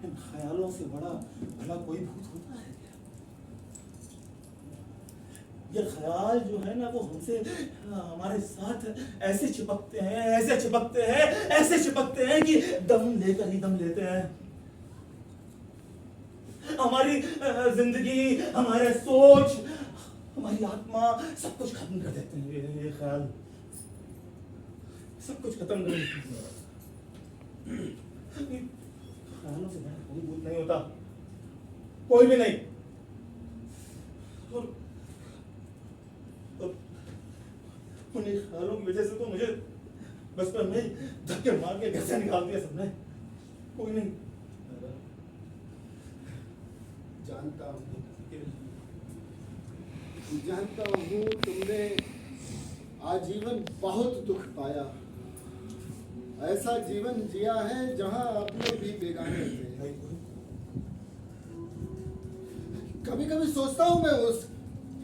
इन ख्यालों से बड़ा भला कोई भूत होता है क्या? ये ख्याल जो है ना वो हमसे हमारे साथ ऐसे चिपकते हैं, ऐसे चिपकते हैं, ऐसे चिपकते हैं कि दम लेकर ही दम लेते हैं। हमारी जिंदगी, हमारे सोच, हमारी आत्मा सब कुछ खत्म कर देते हैं। ये ख्याल सब कुछ खत्म कर देते हैं। ख्यालों से बड़ा कोई भूत नहीं होता, कोई भी नहीं। और उन्हीं ख्यालों की वजह से तो मुझे बचपन में धक्के मार के घर से निकाल दिया सबने। कोई नहीं जानता हूँ तुमने आजीवन बहुत दुख पाया, ऐसा जीवन जिया है जहाँ अपने भी बेगाने थे। कभी कभी सोचता हूँ मैं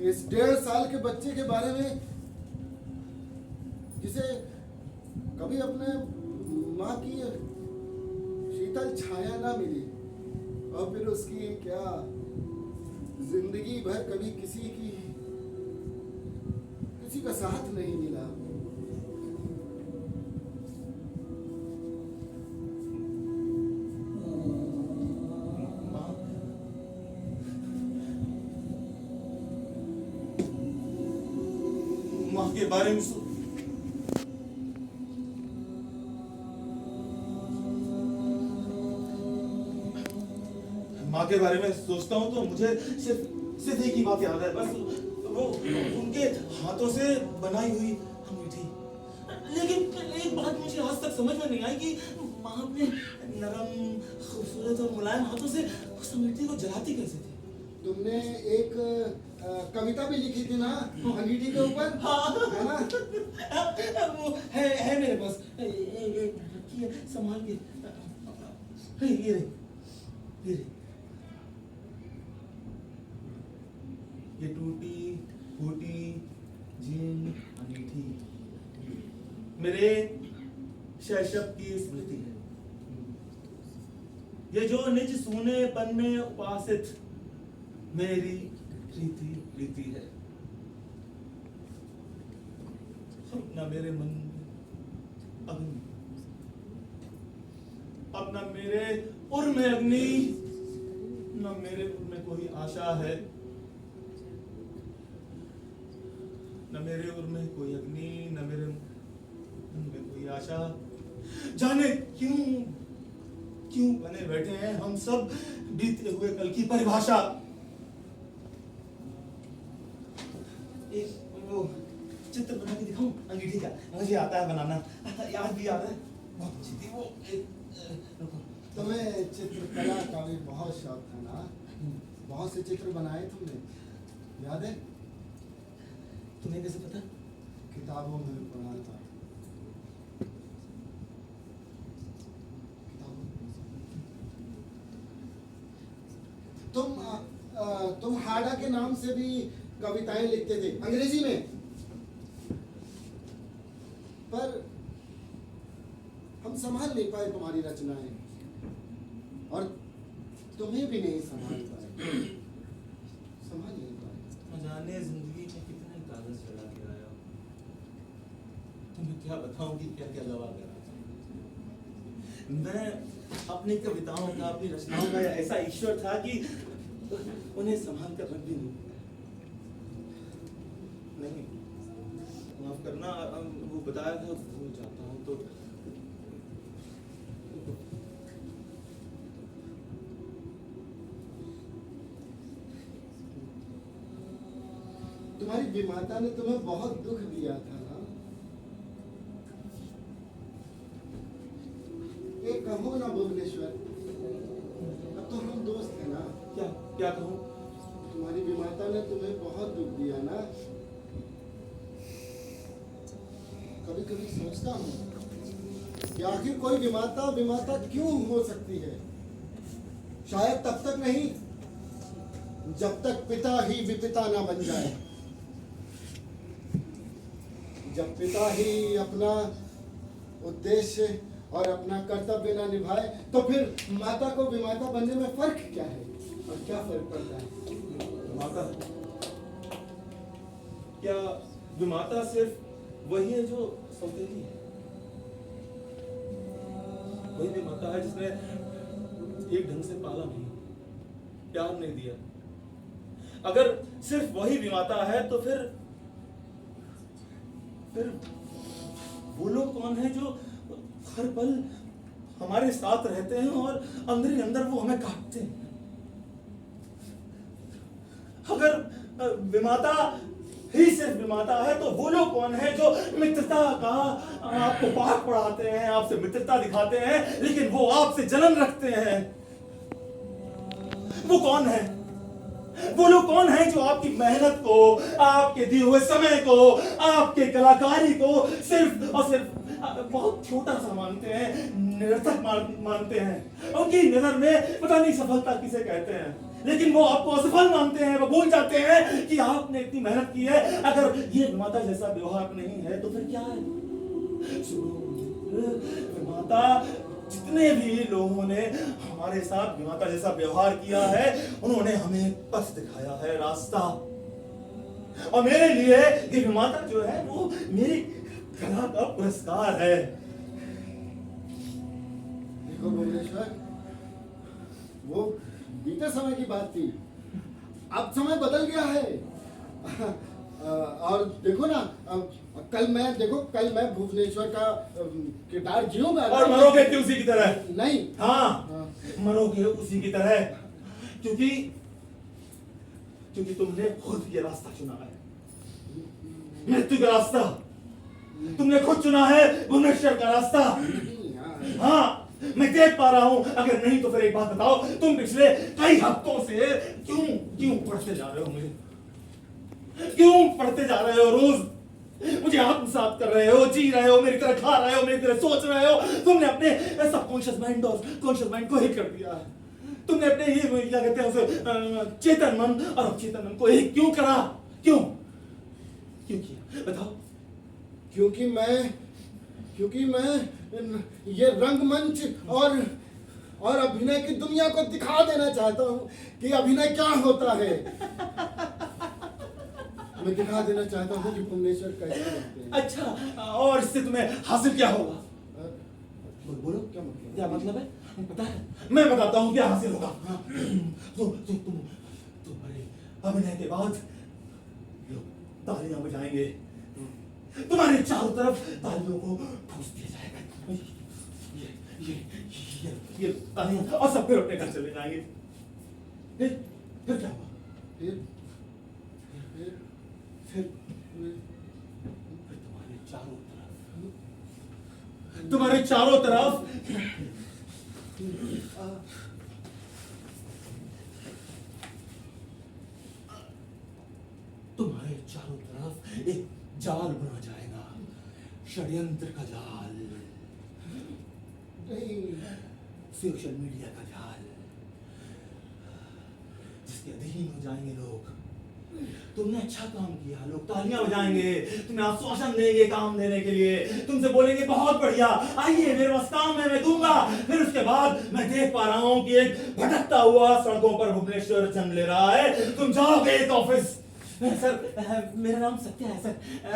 इस 1.5 साल के बच्चे के बारे में, जिसे कभी अपने माँ की शीतल छाया ना मिली, और फिर उसकी क्या जिंदगी भर कभी किसी का साथ नहीं मिला। माँ के बारे में माँ के बारे में सोचता हूँ तो मुझे सिर्फ एक ही बात याद है, बस वो उनके हाथों से बनाई हुई अंगूठी। लेकिन एक बात मुझे आज तक समझ में नहीं आई कि माँ अपने नरम, खूबसूरत और मुलायम हाथों से उस अंगूठी को जलाती कैसे थी? तुमने एक कविता भी लिखी थी ना अंगीठी के ऊपर, हाँ, है ना? वो है मेरे पास, रखी है संभाल के। ये रही। ये टूटी फूटी जीन अंगीठी मेरे शैशव की स्मृति है। ये जो निज सूनेपन में उपासित मेरी प्रीति है। अपना मेरे मन में अग्नि, अपना मेरे उर में अग्नि, न मेरे उर में कोई आशा है, न मेरे उर में कोई अग्नि, न मेरे मन में कोई आशा। जाने क्यों बने बैठे हैं हम सब बीते हुए कल की परिभाषा। एक वो चित्र बना के दिखाऊं अंगीठी का, मुझे आता है बनाना, याद भी आता है, बहुत अच्छी थी वो। रुको, तुम्हें चित्रकला का भी बहुत शौक था ना? बहुत से चित्र बनाए तुमने, याद है? तुम्हें कैसे पता? किताबों में पढ़ा था। तुम हाडा के नाम से भी कविताएं लिखते थे अंग्रेजी में, पर हम संभाल नहीं पाए तुम्हारी रचनाएं, और तुम्हें भी नहीं संभाल नहीं पाए। जाने जिंदगी में कितने कागज चला के आया, तुम्हें क्या बताऊं कि क्या क्या दवा करा। मैं अपनी कविताओं का, अपनी रचनाओं का ऐसा ईश्वर था कि उन्हें संभाल कर रख भी नहीं। माफ करना, वो बताया था भूल जाता हूँ तो। तुम्हारी विमाता ने तुम्हें बहुत दुख दिया था ना? एक कहो ना भुवनेश्वर, अब तो हम दोस्त हैं ना? क्या कहूँ? तुम्हारी विमाता ने तुम्हें बहुत दुख दिया ना? कभी कभी सोचता हूँ कि आखिर कोई विमाता क्यों हो सकती है? शायद तब तक नहीं जब तक पिता ही विपिता ना बन जाए। जब पिता ही अपना उद्देश्य और अपना कर्तव्य ना निभाए तो फिर माता को विमाता बनने में फर्क क्या है और क्या फर्क पड़ता है? माता, क्या विमाता सिर्फ वही है जो सौतेली है? वही विमाता है जिसने एक ढंग से पाला नहीं, प्यार नहीं दिया? अगर सिर्फ वही विमाता है तो फिर वो लोग कौन है जो हर पल हमारे साथ रहते हैं और अंदर ही अंदर वो हमें काटते हैं? अगर विमाता ही सिर्फ विमाता है तो वो लोग कौन है जो मित्रता का आपको पाठ पढ़ाते हैं, आपसे मित्रता दिखाते हैं, लेकिन वो आपसे जलन रखते हैं? वो कौन है? वो लोग कौन है जो आपकी मेहनत को, आपके दिए हुए समय को, आपके कलाकारी को सिर्फ और सिर्फ बहुत छोटा सा मानते हैं, निरर्थक मानते हैं? उनकी नजर में पता नहीं सफलता किसे कहते हैं, लेकिन वो आपको असफल मानते हैं। वो भूल जाते हैं कि आपने इतनी मेहनत की है। अगर ये माता जैसा व्यवहार नहीं है तो फिर क्या है? माता, जितने भी लोगों ने हमारे साथ विमाता जैसा व्यवहार किया है, उन्होंने हमें पथ दिखाया है, रास्ता। और मेरे लिए ये विमाता जो है वो मेरी कला का पुरस्कार है। देखो भुवनेश्वर, वो बीते समय की बात थी, अब समय बदल गया है। और देखो ना, कल मैं भुवनेश्वर का किरदार जीऊंगा और मरोगे भी उसी की तरह। नहीं, हाँ, मरोगे उसी की तरह, क्योंकि तुमने खुद ये रास्ता चुना है, मृत्यु का रास्ता। तुमने खुद चुना है भुवनेश्वर का रास्ता। हाँ, मैं देख पा रहा हूं। अगर नहीं तो फिर एक बात बताओ, तुम पिछले कई हफ्तों से क्यों पढ़ते जा रहे हो मुझे? क्यों पढ़ते जा रहे हो? रोज मुझे आत्मसात कर रहे हो, जी रहे हो, मेरी तरह खा रहे हो, मेरी तरह सोच रहे हो। तुमने अपने सबकॉन्शियस माइंड और कॉन्शियस माइंड को एक कर दिया है। तुमने अपने ये क्या कहते हैं उसे, चेतन मन और अचेतन मन को एक क्यों करा? क्यों किया बताओ? क्योंकि मैं ये रंगमंच और अभिनय की दुनिया को दिखा देना चाहता हूँ कि अभिनय क्या होता है। मैं दिखा देना चाहता हूँ कि भुवनेश्वर कैसे बनते हैं। अच्छा, और इससे तुम्हें हासिल क्या होगा? बोलो क्या मतलब है? पता है, मैं बताता हूँ क्या हासिल होगा। तुम्हारे अभिनय के बाद लोग तालियां बजाएंगे, तुम्हारे चारों तरफ तालियों को ठूस दिया जाएगा। ये तालियां, और सब फिर अपने घर चले जाएंगे। फिर क्या होगा? फिर तुम्हारे चारों तरफ एक जाल बुना जाएगा, षड्यंत्र का जाल, सोशल मीडिया का जाल, जिसके अधीन हो जाएंगे लोग। तुमने अच्छा काम किया, लोग तालियां बजाएंगे, तुम्हें आश्वासन देंगे काम देने के लिए, तुमसे बोलेंगे बहुत बढ़िया, आइए मेरे पास काम है, मैं दूंगा। फिर उसके बाद मैं देख पा रहा हूँ कि एक भटकता हुआ सड़कों पर भुवनेश्वर जन्म ले रहा है। तुम जाओगे एक ऑफिस। सर, मेरा नाम सत्या है सर।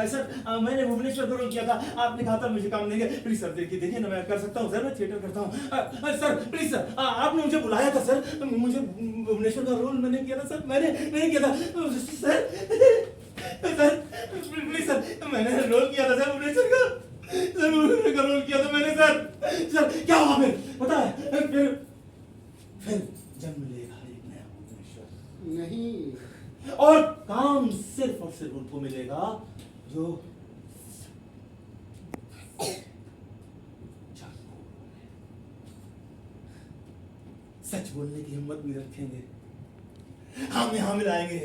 सर, मैंने भुवनेश्वर का रोल किया था, आपने कहा था मुझे काम देंगे। प्लीज सर देखिए ना, मैं कर सकता हूँ सर, मैं थिएटर करता हूँ। सर प्लीज सर, आपने मुझे बुलाया था सर, मुझे भुवनेश्वर का रोल मैंने किया था सर, मैंने नहीं किया था सर। सर प्लीज सर, मैंने रोल किया था सर भुवनेश्वर का, सर भुवनेश्वर का रोल किया था मैंने सर। सर क्या हुआ फिर पता है? फिर जन्म लेगा एक नया भुवनेश्वर। नहीं, और काम सिर्फ और सिर्फ उनको मिलेगा जो सच बोलने की हिम्मत भी रखेंगे, हम यहाँ मिलाएंगे।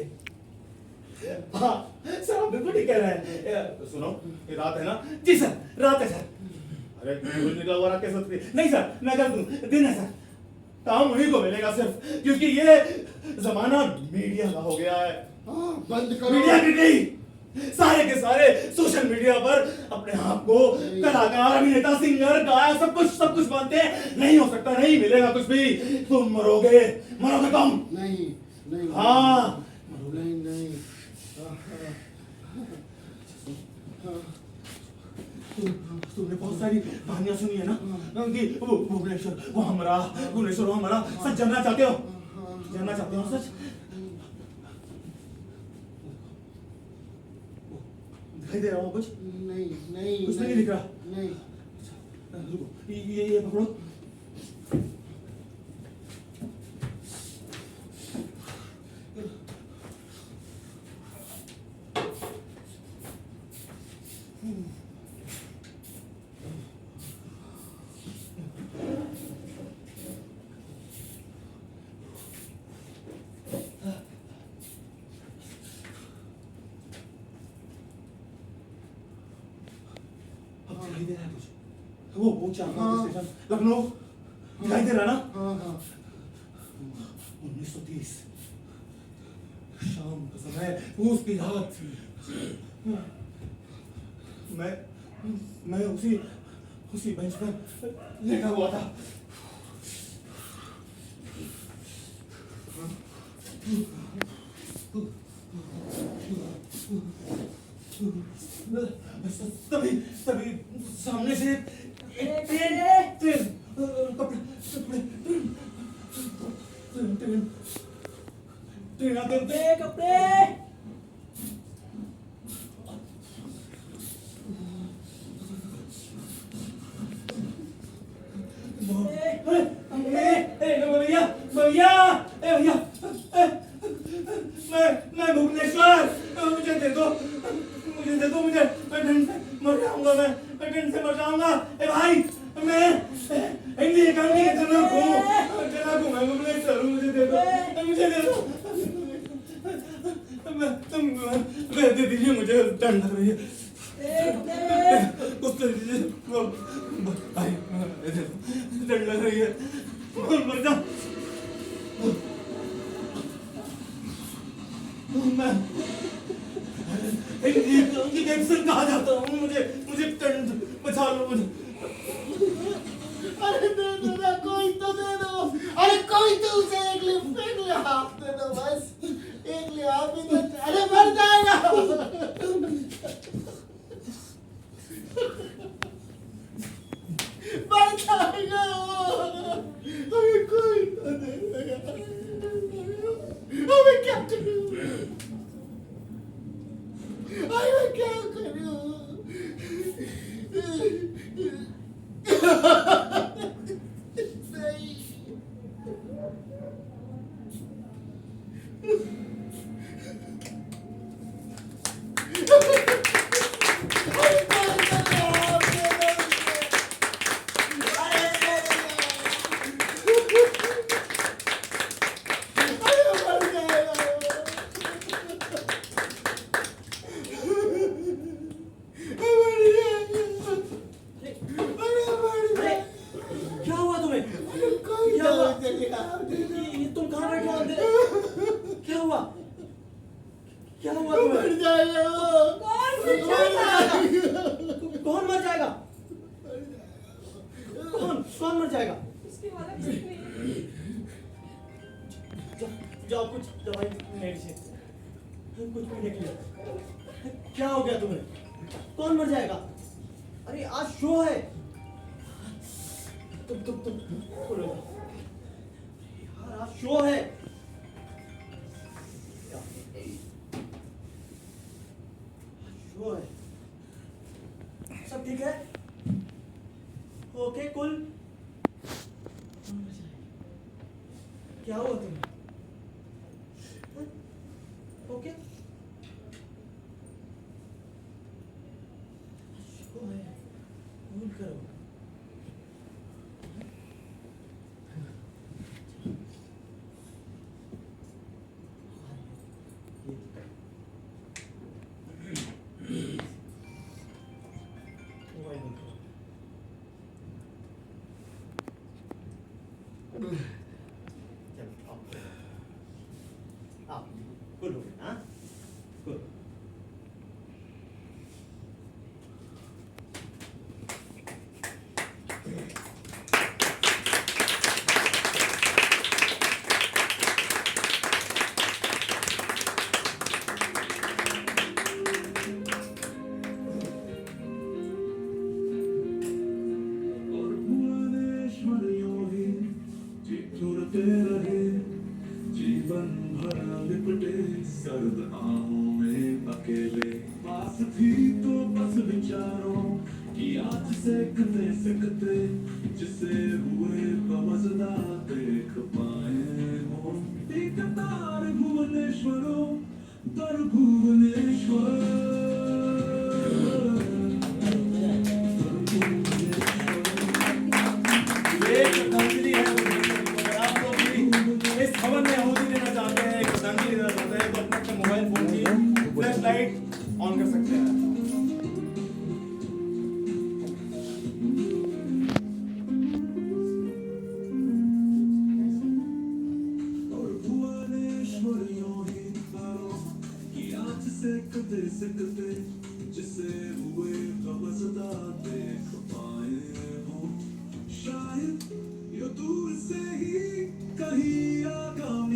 हाँ सर, आप बिल्कुल ठीक कह रहे हैं। सुनो, ये रात है ना? जी सर, रात है सर। अरे भूल निकला हुआ रात कैसे होती है? नहीं सर, मैं कर दूं, दिन है सर। काम उन्हीं को मिलेगा सिर्फ, क्योंकि ये जमाना मीडिया का हो गया है। बंद करो। मीडिया की नहीं, सारे के सारे सोशल मीडिया पर अपने आप को कलाकार, अभिनेता, सिंगर, गायक सब कुछ मानते हैं। नहीं हो सकता, नहीं मिलेगा कुछ भी। तुम मरोगे, मरोगे तुम। नहीं नहीं हाँ नहीं नहीं तुमने बहुत सारी कहानियां सुनी है ना कि वो भुवनेश्वर वो हमारा सच जानना चाहते हो? जानना चाहते हो सच? दिखाई दे रहा हो कुछ? नहीं नहीं कुछ नहीं दिख रहा? नहीं। रुको, ये पकड़ो। दिखाई दे रहा है कुछ? वो चाकू स्टेशन लखनऊ दिखाई दे रहा ना? हाँ हाँ 1930 शाम का समय, पूस की रात। मैं उसी बेंच पर लेटा हुआ था। तभी सामने से एक ट्रेन आते कपड़े भैया मैं भुवनेश्वर, मुझे दे दो मुझे, मैं ठंड से मर जाऊंगा। मैं ठंड से मर जाऊंगा। ए भाई, मैं इंडिया का जनक हूँ। मैं भुवनेश्वर हूँ, मुझे दे दो। मैं दे दीजिए, मुझे ठंड लग रही है। कुछ दे दीजिए भाई, ठंड लग रही है, मर जाऊं। मैं इंजेक्शन कहा जाता हूँ, मुझे ठंड बचा लो मुझे। अरे दे दो ना, कोई तो दे दो। अरे कोई तो उसे एक लिहाफ दे दो बस। एक लिहाफ ही तो। अरे मर जाएगा। मर जाएगा। अरे कोई तो दे देगा। अबे क्या करूं? अरे मैं क्या करूं? क्या हुआ तुम्हें? मर जाएगा वो। कौन मर जाएगा? कौन मर जाएगा? उसकी हालत ठीक नहीं है। जाओ कुछ दवाई मेडिसिन कुछ पीने के लिए। क्या हो गया तुम्हें? कौन मर जाएगा? अरे आज शो है। तुम बोलो यार, आज शो है। शो है। सब ठीक है? ओके कुल। क्या हुआ तुम्हें? ओके शो है, कूल करो। कुल हो गया, हाँ? कुल। विचारों की आज से कते सकते जिसे हुए बमजदा देख पाए हो एक तार भुवनेश्वरों तर ये श्रद्धांजलि है अगर आप लोग भी इस हवन में आहुति देना चाहते हैं, श्रद्धांजलि देना चाहते हैं, तो अपने अपने मोबाइल फोन की फ्लैश लाइट ऑन कर सकते हैं। और भुवनेश्वरियों ही तारों की आज से कते सकते जिसे हुए बमजदा देख पाए हो शायद ये दूर से ही कहीं आगा